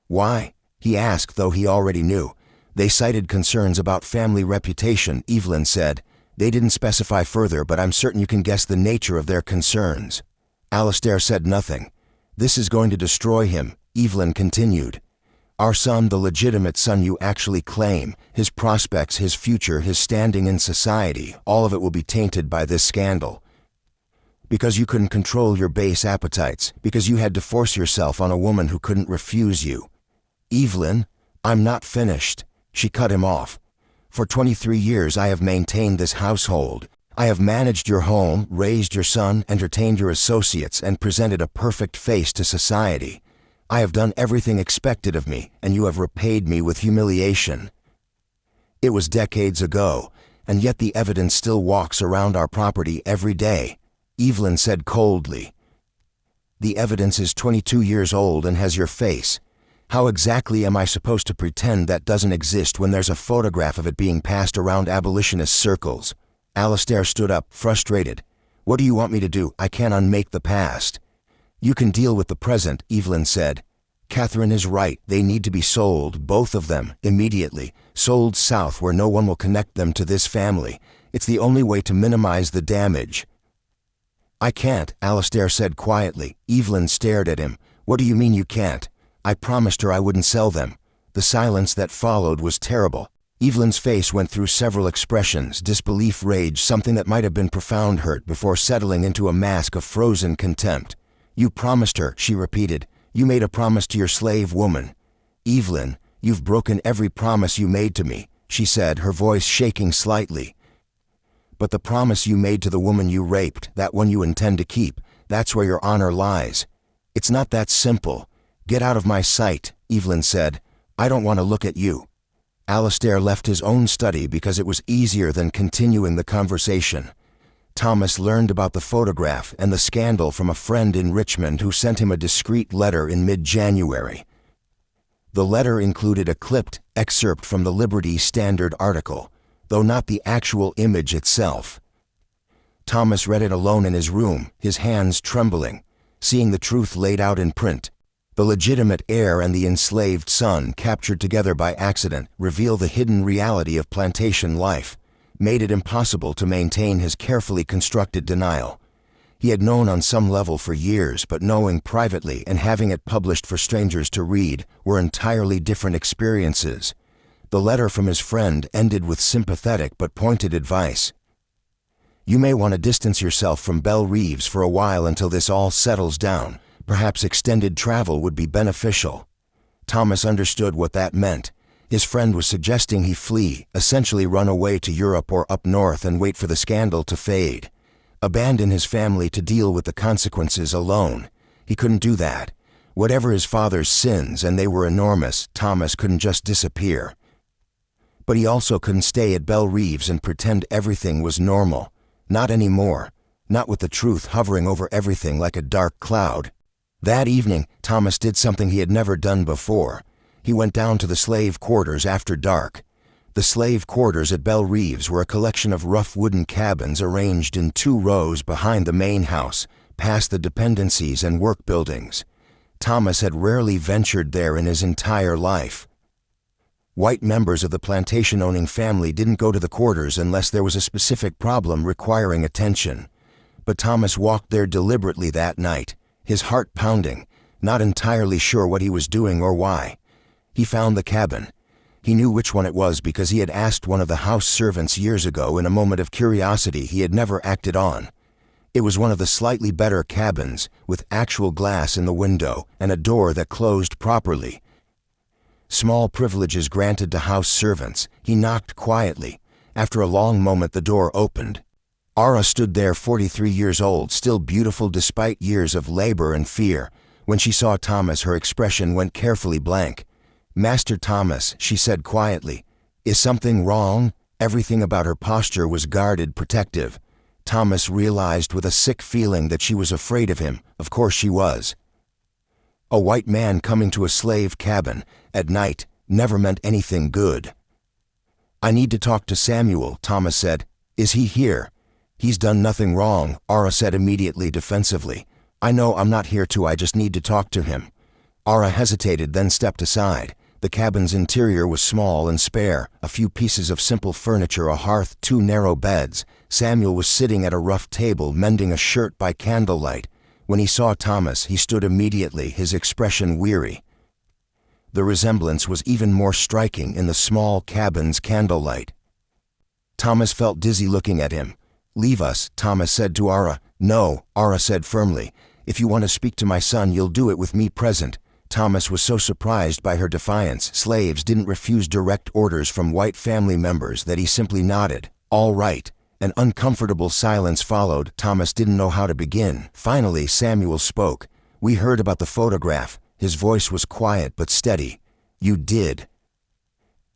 "Why?" he asked, though he already knew. "They cited concerns about family reputation," Evelyn said. "They didn't specify further, but I'm certain you can guess the nature of their concerns." Alastair said nothing. "This is going to destroy him," Evelyn continued. "Our son, the legitimate son you actually claim, his prospects, his future, his standing in society, all of it will be tainted by this scandal. Because you couldn't control your base appetites, because you had to force yourself on a woman who couldn't refuse you." "Evelyn, I'm not finished," she cut him off. "For 23 years I have maintained this household. I have managed your home, raised your son, entertained your associates, and presented a perfect face to society. I have done everything expected of me, and you have repaid me with humiliation." It was decades ago, and yet the evidence still walks around our property every day, Evelyn said coldly. "The evidence is 22 years old and has your face. How exactly am I supposed to pretend that doesn't exist when there's a photograph of it being passed around abolitionist circles?" Alastair stood up, frustrated. "What do you want me to do? I can't unmake the past." "You can deal with the present," Evelyn said. "Catherine is right. They need to be sold, both of them, immediately. Sold south where no one will connect them to this family. It's the only way to minimize the damage." "I can't," Alastair said quietly. Evelyn stared at him. "What do you mean you can't? I promised her I wouldn't sell them." The silence that followed was terrible. Evelyn's face went through several expressions, disbelief, rage, something that might have been profound hurt before settling into a mask of frozen contempt. "You promised her," she repeated. "You made a promise to your slave woman." "Evelyn, you've broken every promise you made to me," she said, her voice shaking slightly. "But the promise you made to the woman you raped, that one you intend to keep, that's where your honor lies. It's not that simple." "Get out of my sight," Evelyn said. "I don't want to look at you." Alastair left his own study because it was easier than continuing the conversation. Thomas learned about the photograph and the scandal from a friend in Richmond who sent him a discreet letter in mid-January. The letter included a clipped excerpt from the Liberty Standard article, though not the actual image itself. Thomas read it alone in his room, his hands trembling, seeing the truth laid out in print. The legitimate heir and the enslaved son, captured together by accident, reveal the hidden reality of plantation life, made it impossible to maintain his carefully constructed denial. He had known on some level for years, but knowing privately and having it published for strangers to read were entirely different experiences. The letter from his friend ended with sympathetic but pointed advice. "You may want to distance yourself from Bellerev for a while until this all settles down. Perhaps extended travel would be beneficial." Thomas understood what that meant. His friend was suggesting he flee, essentially run away to Europe or up north and wait for the scandal to fade. Abandon his family to deal with the consequences alone. He couldn't do that. Whatever his father's sins, and they were enormous, Thomas couldn't just disappear. But he also couldn't stay at Bellerev and pretend everything was normal. Not anymore. Not with the truth hovering over everything like a dark cloud. That evening, Thomas did something he had never done before. He went down to the slave quarters after dark. The slave quarters at Bellerev were a collection of rough wooden cabins arranged in 2 rows behind the main house, past the dependencies and work buildings. Thomas had rarely ventured there in his entire life. White members of the plantation-owning family didn't go to the quarters unless there was a specific problem requiring attention. But Thomas walked there deliberately that night, his heart pounding, not entirely sure what he was doing or why. He found the cabin. He knew which one it was because he had asked one of the house servants years ago in a moment of curiosity he had never acted on. It was one of the slightly better cabins, with actual glass in the window and a door that closed properly. Small privileges granted to house servants. He knocked quietly. After a long moment the door opened. Ara stood there, 43 years old, still beautiful despite years of labor and fear. When she saw Thomas, her expression went carefully blank. "Master Thomas," she said quietly, "is something wrong?" Everything about her posture was guarded, protective. Thomas realized with a sick feeling that she was afraid of him. Of course she was. A white man coming to a slave cabin at night never meant anything good. "I need to talk to Samuel," Thomas said. "Is he here?" "He's done nothing wrong," Ara said immediately, defensively. "I know I'm not here to, I just need to talk to him." Ara hesitated, then stepped aside. The cabin's interior was small and spare, a few pieces of simple furniture, a hearth, 2 narrow beds. Samuel was sitting at a rough table, mending a shirt by candlelight. When he saw Thomas, he stood immediately, his expression weary. The resemblance was even more striking in the small cabin's candlelight. Thomas felt dizzy looking at him. "Leave us," Thomas said to Ara. "No," Ara said firmly. "If you want to speak to my son, you'll do it with me present." Thomas was so surprised by her defiance. Slaves didn't refuse direct orders from white family members that he simply nodded. "All right." An uncomfortable silence followed. Thomas didn't know how to begin. Finally, Samuel spoke. "We heard about the photograph." His voice was quiet but steady. "You did."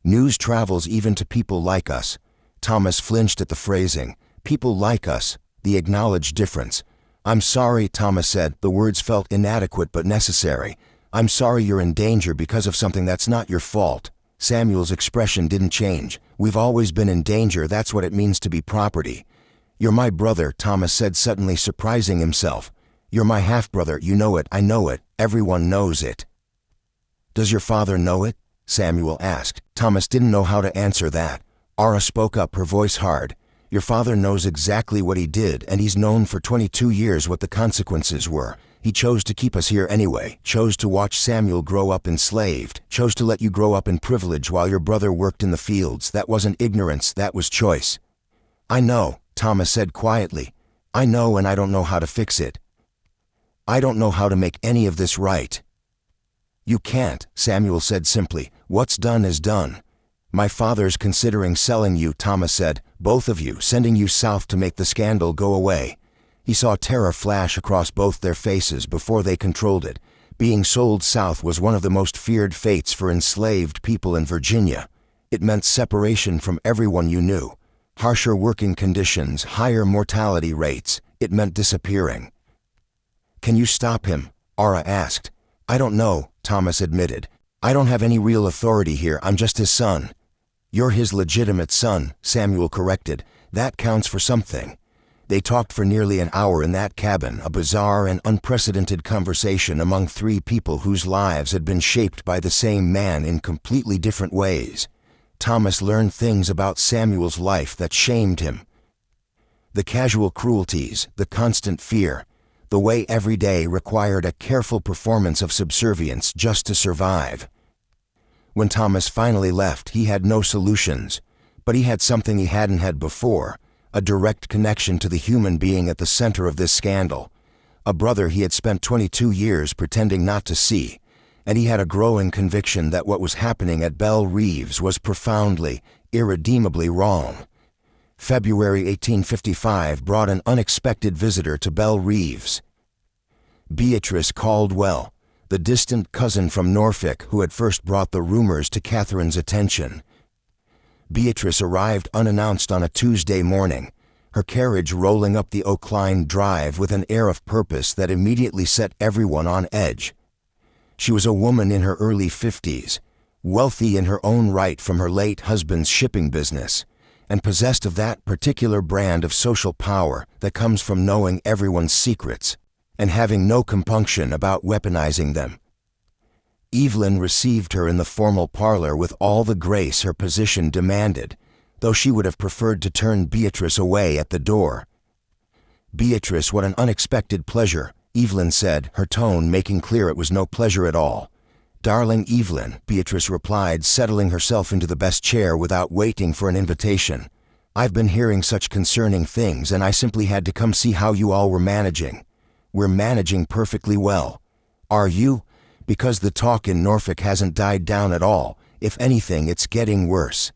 "News travels even to people like us." Thomas flinched at the phrasing. "People like us," the acknowledged difference. "I'm sorry," Thomas said. The words felt inadequate but necessary. "I'm sorry you're in danger because of something that's not your fault." Samuel's expression didn't change. "We've always been in danger, that's what it means to be property." "You're my brother," Thomas said, suddenly surprising himself. "You're my half-brother, you know it, I know it, everyone knows it." "Does your father know it?" Samuel asked. Thomas didn't know how to answer that. Ara spoke up, her voice hard. "Your father knows exactly what he did, and he's known for 22 years what the consequences were. He chose to keep us here anyway, chose to watch Samuel grow up enslaved, chose to let you grow up in privilege while your brother worked in the fields. That wasn't ignorance, that was choice." "I know," Thomas said quietly. "I know, and I don't know how to fix it. I don't know how to make any of this right." "You can't," Samuel said simply. "What's done is done." "My father's considering selling you," Thomas said. "Both of you, sending you south to make the scandal go away." He saw terror flash across both their faces before they controlled it. Being sold south was one of the most feared fates for enslaved people in Virginia. It meant separation from everyone you knew. Harsher working conditions, higher mortality rates. It meant disappearing. "Can you stop him?" Ara asked. "I don't know," Thomas admitted. I don't have any real authority here, I'm just his son. You're his legitimate son, Samuel corrected. That counts for something. They talked for nearly an hour in that cabin, a bizarre and unprecedented conversation among three people whose lives had been shaped by the same man in completely different ways. Thomas learned things about Samuel's life that shamed him. The casual cruelties, the constant fear, the way every day required a careful performance of subservience just to survive. When Thomas finally left, he had no solutions, but he had something he hadn't had before. A direct connection to the human being at the center of this scandal, a brother he had spent 22 years pretending not to see, and he had a growing conviction that what was happening at Bellerev was profoundly, irredeemably wrong. February 1855 brought an unexpected visitor to Bellerev. Beatrice Caldwell, the distant cousin from Norfolk who had first brought the rumors to Catherine's attention. Beatrice arrived unannounced on a Tuesday morning, her carriage rolling up the Oakline Drive with an air of purpose that immediately set everyone on edge. She was a woman in her early 50s, wealthy in her own right from her late husband's shipping business, and possessed of that particular brand of social power that comes from knowing everyone's secrets and having no compunction about weaponizing them. Evelyn received her in the formal parlor with all the grace her position demanded, though she would have preferred to turn Beatrice away at the door. "Beatrice, what an unexpected pleasure," Evelyn said, her tone making clear it was no pleasure at all. "Darling Evelyn," Beatrice replied, settling herself into the best chair without waiting for an invitation. "I've been hearing such concerning things, and I simply had to come see how you all were managing." "We're managing perfectly well." "Are you?" "Because the talk in Norfolk hasn't died down at all. If anything, it's getting worse.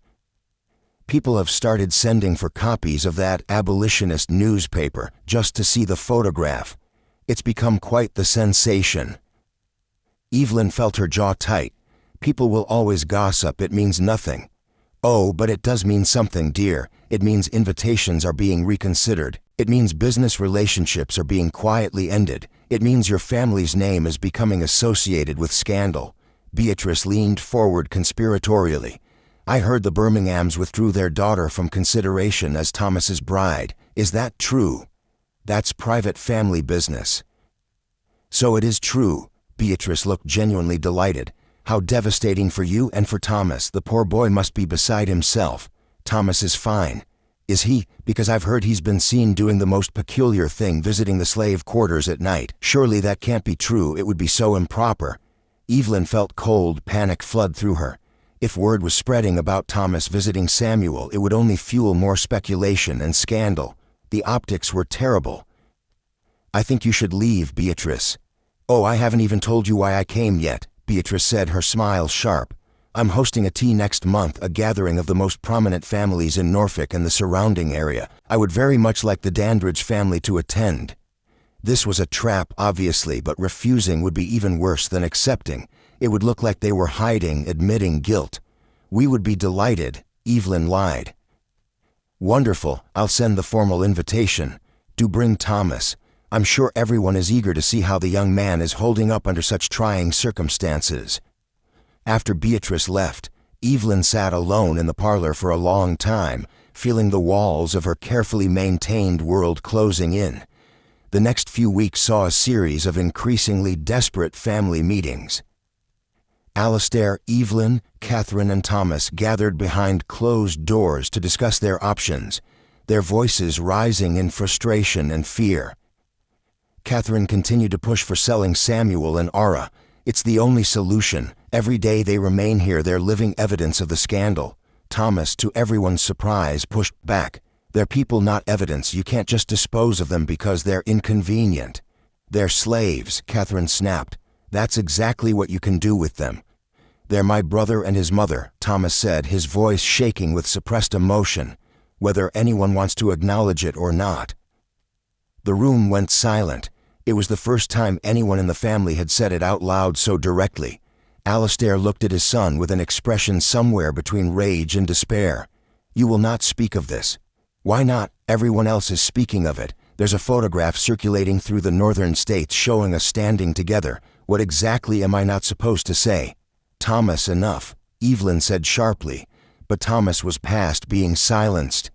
People have started sending for copies of that abolitionist newspaper just to see the photograph. It's become quite the sensation." Evelyn felt her jaw tight. "People will always gossip, it means nothing." "Oh, but it does mean something, dear. It means invitations are being reconsidered. It means business relationships are being quietly ended. It means your family's name is becoming associated with scandal." Beatrice leaned forward conspiratorially. "I heard the Birminghams withdrew their daughter from consideration as Thomas's bride. Is that true?" "That's private family business." "So it is true." Beatrice looked genuinely delighted. "How devastating for you and for Thomas. The poor boy must be beside himself." "Thomas is fine." "Is he? Because I've heard he's been seen doing the most peculiar thing, visiting the slave quarters at night." "Surely that can't be true, it would be so improper." Evelyn felt cold panic flood through her. If word was spreading about Thomas visiting Samuel, it would only fuel more speculation and scandal. The optics were terrible. "I think you should leave, Beatrice." "Oh, I haven't even told you why I came yet," Beatrice said, her smile sharp. "I'm hosting a tea next month, a gathering of the most prominent families in Norfolk and the surrounding area. I would very much like the Dandridge family to attend." This was a trap, obviously, but refusing would be even worse than accepting. It would look like they were hiding, admitting guilt. "We would be delighted," Evelyn lied. "Wonderful, I'll send the formal invitation. Do bring Thomas. I'm sure everyone is eager to see how the young man is holding up under such trying circumstances." After Beatrice left, Evelyn sat alone in the parlor for a long time, feeling the walls of her carefully maintained world closing in. The next few weeks saw a series of increasingly desperate family meetings. Alastair, Evelyn, Catherine, and Thomas gathered behind closed doors to discuss their options, their voices rising in frustration and fear. Catherine continued to push for selling Samuel and Ara. "It's the only solution. Every day they remain here, they're living evidence of the scandal." Thomas, to everyone's surprise, pushed back. "They're people, not evidence. You can't just dispose of them because they're inconvenient." "They're slaves," Catherine snapped. "That's exactly what you can do with them." "They're my brother and his mother," Thomas said, his voice shaking with suppressed emotion, whether anyone wants to acknowledge it or not. The room went silent. It was the first time anyone in the family had said it out loud so directly. Alastair looked at his son with an expression somewhere between rage and despair. "You will not speak of this." "Why not? Everyone else is speaking of it. There's a photograph circulating through the northern states showing us standing together. What exactly am I not supposed to say?" Thomas, enough, Evelyn said sharply, but Thomas was past being silenced.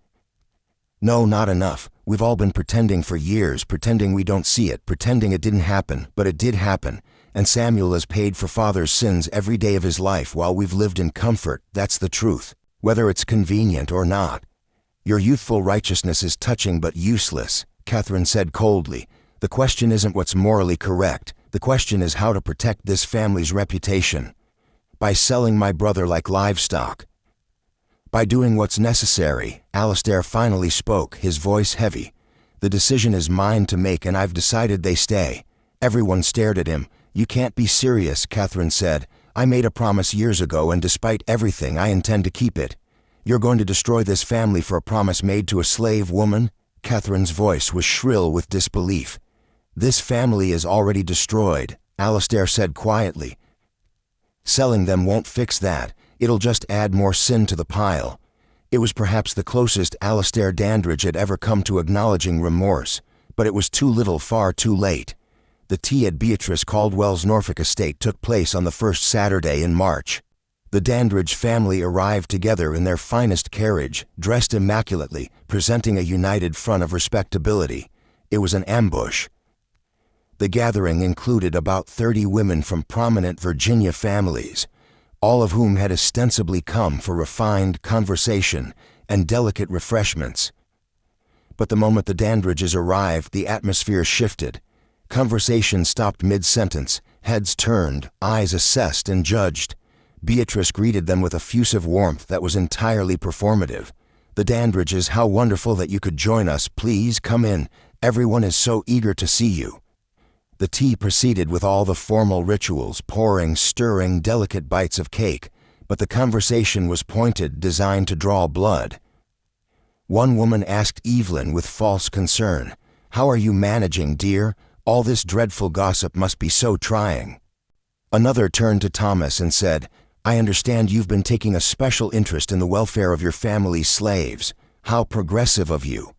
No, not enough. We've all been pretending for years, pretending we don't see it, pretending it didn't happen, but it did happen, and Samuel has paid for father's sins every day of his life while we've lived in comfort. That's the truth, whether it's convenient or not. Your youthful righteousness is touching but useless, Catherine said coldly. The question isn't what's morally correct. The question is how to protect this family's reputation. By selling my brother like livestock. By doing what's necessary, Alistair finally spoke, his voice heavy. The decision is mine to make, and I've decided they stay. Everyone stared at him. You can't be serious, Catherine said. I made a promise years ago, and despite everything, I intend to keep it. You're going to destroy this family for a promise made to a slave woman? Catherine's voice was shrill with disbelief. This family is already destroyed, Alistair said quietly. Selling them won't fix that. It'll just add more sin to the pile. It was perhaps the closest Alistair Dandridge had ever come to acknowledging remorse, but it was too little, far too late. The tea at Beatrice Caldwell's Norfolk estate took place on the first Saturday in March. The Dandridge family arrived together in their finest carriage, dressed immaculately, presenting a united front of respectability. It was an ambush. The gathering included about 30 women from prominent Virginia families, all of whom had ostensibly come for refined conversation and delicate refreshments. But the moment the Dandridges arrived, the atmosphere shifted. Conversation stopped mid-sentence, heads turned, eyes assessed and judged. Beatrice greeted them with effusive warmth that was entirely performative. The Dandridges, how wonderful that you could join us. Please come in. Everyone is so eager to see you. The tea proceeded with all the formal rituals, pouring, stirring, delicate bites of cake, but the conversation was pointed, designed to draw blood. One woman asked Evelyn with false concern, "How are you managing, dear? All this dreadful gossip must be so trying." Another turned to Thomas and said, "I understand you've been taking a special interest in the welfare of your family's slaves. How progressive of you."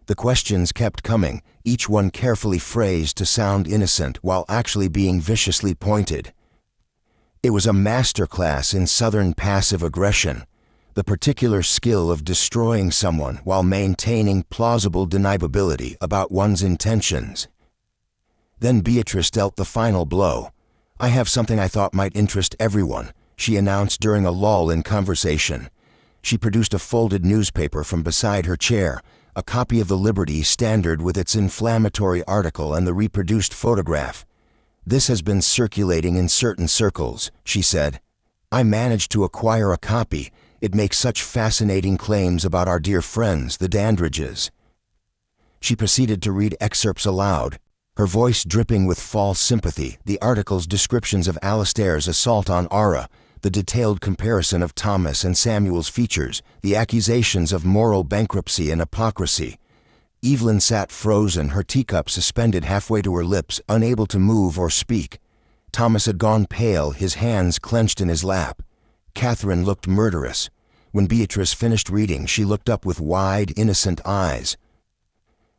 The questions kept coming, each one carefully phrased to sound innocent while actually being viciously pointed. It was a masterclass in Southern passive aggression, the particular skill of destroying someone while maintaining plausible deniability about one's intentions. Then Beatrice dealt the final blow. "I have something I thought might interest everyone," she announced during a lull in conversation. She produced a folded newspaper from beside her chair, a copy of the Liberty Standard with its inflammatory article and the reproduced photograph. "This has been circulating in certain circles," she said. "I managed to acquire a copy. It makes such fascinating claims about our dear friends, the Dandridges." She proceeded to read excerpts aloud, her voice dripping with false sympathy, the article's descriptions of Alistair's assault on Ara, the detailed comparison of Thomas and Samuel's features, the accusations of moral bankruptcy and hypocrisy. Evelyn sat frozen, her teacup suspended halfway to her lips, unable to move or speak. Thomas had gone pale, his hands clenched in his lap. Catherine looked murderous. When Beatrice finished reading, she looked up with wide, innocent eyes.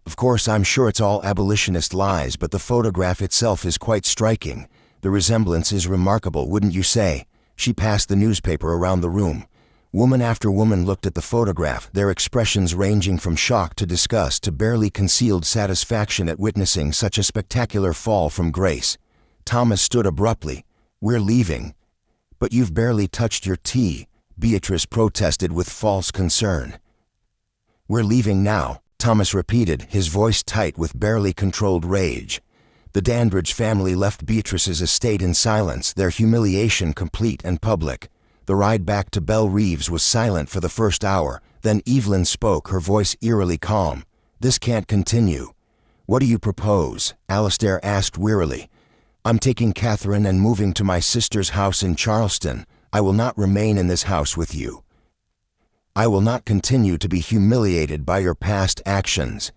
"Of course, I'm sure it's all abolitionist lies, but the photograph itself is quite striking. The resemblance is remarkable, wouldn't you say?" She passed the newspaper around the room. Woman after woman looked at the photograph, their expressions ranging from shock to disgust to barely concealed satisfaction at witnessing such a spectacular fall from grace. Thomas stood abruptly. "We're leaving." "But you've barely touched your tea," Beatrice protested with false concern. "We're leaving now," Thomas repeated, his voice tight with barely controlled rage. The Dandridge family left Beatrice's estate in silence, their humiliation complete and public. The ride back to Belle Reeves was silent for the first hour. Then Evelyn spoke, her voice eerily calm. "This can't continue." "What do you propose?" Alistair asked wearily. "I'm taking Catherine and moving to my sister's house in Charleston. I will not remain in this house with you. I will not continue to be humiliated by your past actions."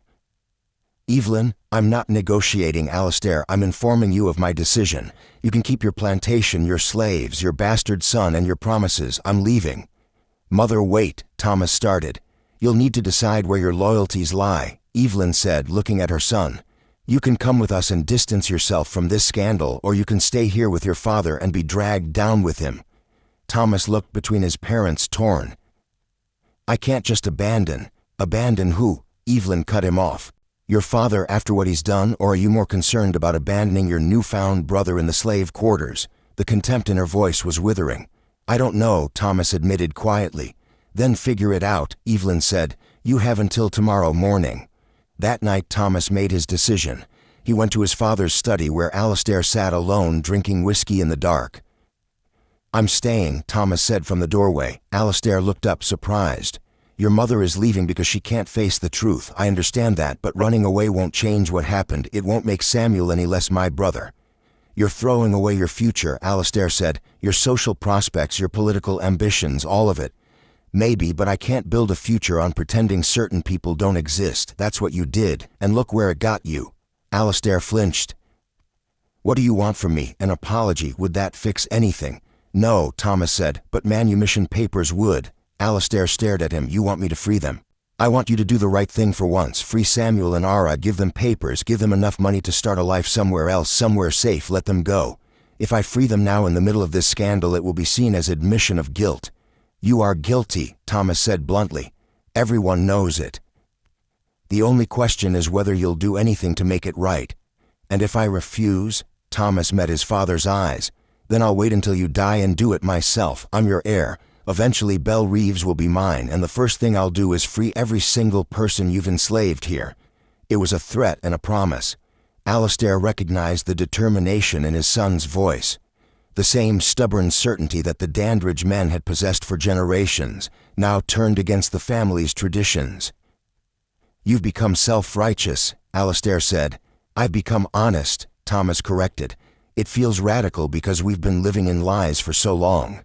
"Evelyn, I'm not negotiating, Alistair. I'm informing you of my decision. You can keep your plantation, your slaves, your bastard son, and your promises. I'm leaving." "Mother, wait," Thomas started. "You'll need to decide where your loyalties lie," Evelyn said, looking at her son. "You can come with us and distance yourself from this scandal, or you can stay here with your father and be dragged down with him. Thomas looked between his parents, torn. "I can't just abandon." "Abandon who?" Evelyn cut him off. "Your father after what he's done, or are you more concerned about abandoning your newfound brother in the slave quarters?" The contempt in her voice was withering. "I don't know," Thomas admitted quietly. "Then figure it out," Evelyn said. "You have until tomorrow morning." That night Thomas made his decision. He went to his father's study where Alistair sat alone drinking whiskey in the dark. "I'm staying," Thomas said from the doorway. Alistair looked up surprised. "Your mother is leaving because she can't face the truth. I understand that, but running away won't change what happened. It won't make Samuel any less my brother." "You're throwing away your future," Alistair said. "Your social prospects, your political ambitions, all of it." "Maybe, but I can't build a future on pretending certain people don't exist. That's what you did, and look where it got you." Alistair flinched. "What do you want from me? An apology? Would that fix anything?" "No," Thomas said, "but manumission papers would." Alistair stared at him. "You want me to free them?" "I want you to do the right thing for once. Free Samuel and Ara, give them papers, give them enough money to start a life somewhere else, somewhere safe, let them go. If I free them now in the middle of this scandal, it will be seen as admission of guilt." "You are guilty," Thomas said bluntly. "Everyone knows it. The only question is whether you'll do anything to make it right." "And if I refuse?" Thomas met his father's eyes. "Then I'll wait until you die and do it myself. I'm your heir. Eventually Bellerev will be mine, and the first thing I'll do is free every single person you've enslaved here." It was a threat and a promise. Alistair recognized the determination in his son's voice. The same stubborn certainty that the Dandridge men had possessed for generations, now turned against the family's traditions. "You've become self-righteous," Alistair said. "I've become honest," Thomas corrected. "It feels radical because we've been living in lies for so long."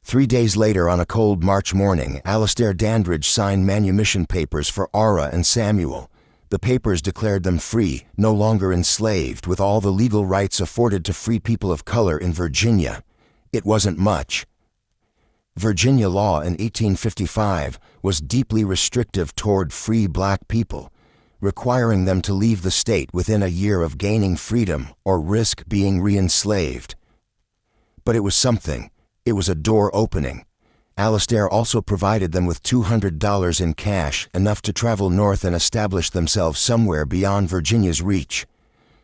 3 days later, on a cold March morning, Alistair Dandridge signed manumission papers for Ara and Samuel. The papers declared them free, no longer enslaved, with all the legal rights afforded to free people of color in Virginia. It wasn't much. Virginia law in 1855 was deeply restrictive toward free black people, requiring them to leave the state within a year of gaining freedom or risk being re-enslaved. But it was something. It was a door opening. Alistair also provided them with $200 in cash, enough to travel north and establish themselves somewhere beyond Virginia's reach.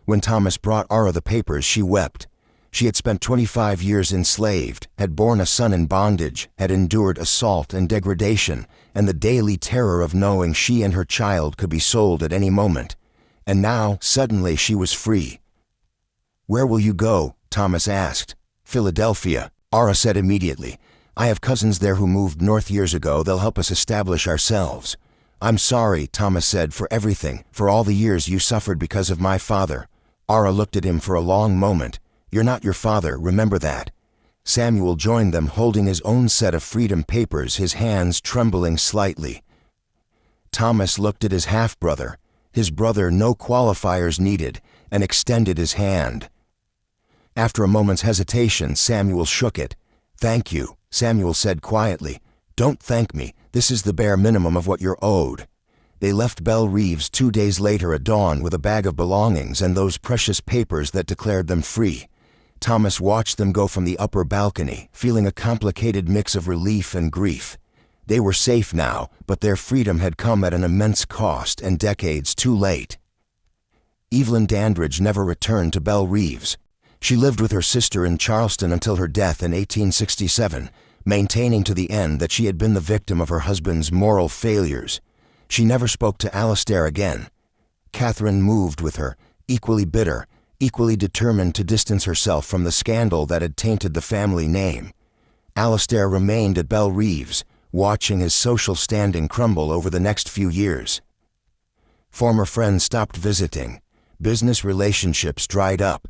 When Thomas brought Ara the papers, she wept. She had spent 25 years enslaved, had borne a son in bondage, had endured assault and degradation, and the daily terror of knowing she and her child could be sold at any moment. And now, suddenly, she was free. "Where will you go?" Thomas asked. "Philadelphia," Ara said immediately. "I have cousins there who moved north years ago. They'll help us establish ourselves." "I'm sorry," Thomas said, "for everything, for all the years you suffered because of my father." Ara looked at him for a long moment. "You're not your father, remember that." Samuel joined them, holding his own set of freedom papers, his hands trembling slightly. Thomas looked at his half-brother, his brother no qualifiers needed, and extended his hand. After a moment's hesitation, Samuel shook it. "Thank you," Samuel said quietly. "Don't thank me. This is the bare minimum of what you're owed." They left Bellerev's 2 days later at dawn with a bag of belongings and those precious papers that declared them free. Thomas watched them go from the upper balcony, feeling a complicated mix of relief and grief. They were safe now, but their freedom had come at an immense cost and decades too late. Evelyn Dandridge never returned to Bellerev's. She lived with her sister in Charleston until her death in 1867, maintaining to the end that she had been the victim of her husband's moral failures. She never spoke to Alistair again. Catherine moved with her, equally bitter, equally determined to distance herself from the scandal that had tainted the family name. Alistair remained at Bellerev's, watching his social standing crumble over the next few years. Former friends stopped visiting. Business relationships dried up.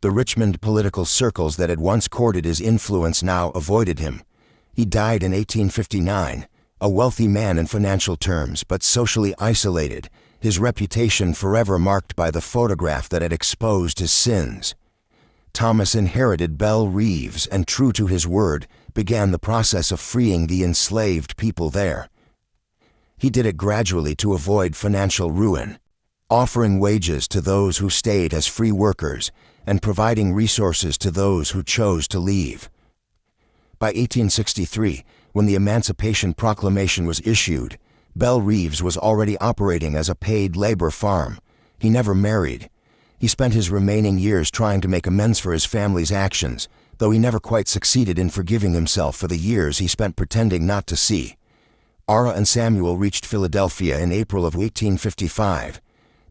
The Richmond political circles that had once courted his influence now avoided him. He died in 1859, a wealthy man in financial terms, but socially isolated, his reputation forever marked by the photograph that had exposed his sins. Thomas inherited Bellerev's and, true to his word, began the process of freeing the enslaved people there. He did it gradually to avoid financial ruin, offering wages to those who stayed as free workers and providing resources to those who chose to leave. By 1863, when the Emancipation Proclamation was issued, Bellerev was already operating as a paid labor farm. He never married. He spent his remaining years trying to make amends for his family's actions, though he never quite succeeded in forgiving himself for the years he spent pretending not to see. Ara and Samuel reached Philadelphia in April of 1855.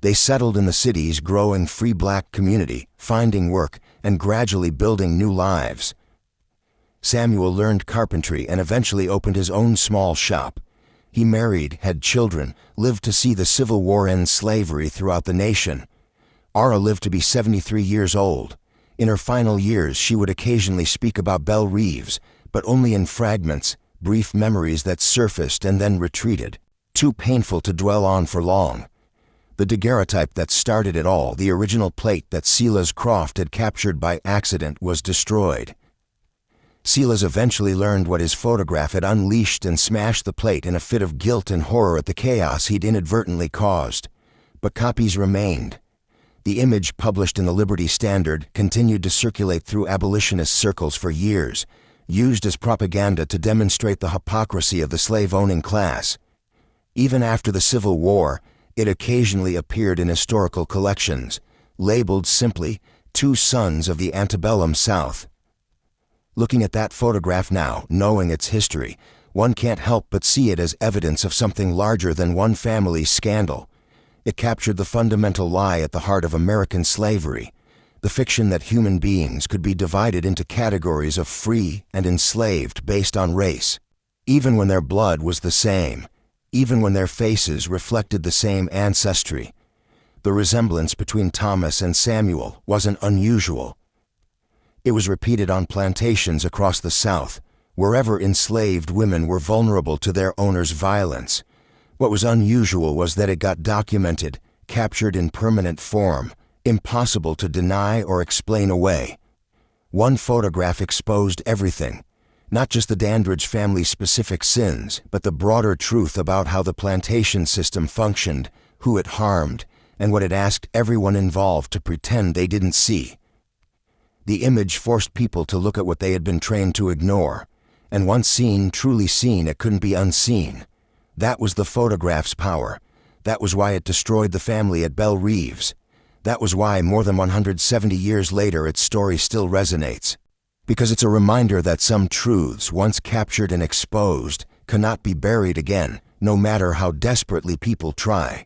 They settled in the city's growing free black community, finding work and gradually building new lives. Samuel learned carpentry and eventually opened his own small shop. He married, had children, lived to see the Civil War end slavery throughout the nation. Ara lived to be 73 years old. In her final years, she would occasionally speak about Bellerev, but only in fragments, brief memories that surfaced and then retreated, too painful to dwell on for long. The daguerreotype that started it all, the original plate that Silas Croft had captured by accident, was destroyed. Silas eventually learned what his photograph had unleashed and smashed the plate in a fit of guilt and horror at the chaos he'd inadvertently caused. But copies remained. The image, published in the Liberty Standard, continued to circulate through abolitionist circles for years, used as propaganda to demonstrate the hypocrisy of the slave-owning class. Even after the Civil War, it occasionally appeared in historical collections, labeled simply Two Sons of the Antebellum South. Looking at that photograph now, knowing its history, one can't help but see it as evidence of something larger than one family's scandal. It captured the fundamental lie at the heart of American slavery, the fiction that human beings could be divided into categories of free and enslaved based on race, even when their blood was the same, even when their faces reflected the same ancestry. The resemblance between Thomas and Samuel wasn't unusual. It was repeated on plantations across the South, wherever enslaved women were vulnerable to their owners' violence. What was unusual was that it got documented, captured in permanent form, impossible to deny or explain away. One photograph exposed everything, not just the Dandridge family's specific sins, but the broader truth about how the plantation system functioned, who it harmed, and what it asked everyone involved to pretend they didn't see. The image forced people to look at what they had been trained to ignore, and once seen, truly seen, it couldn't be unseen. That was the photograph's power. That was why it destroyed the family at Bellerev. That was why, more than 170 years later, its story still resonates. Because it's a reminder that some truths, once captured and exposed, cannot be buried again, no matter how desperately people try.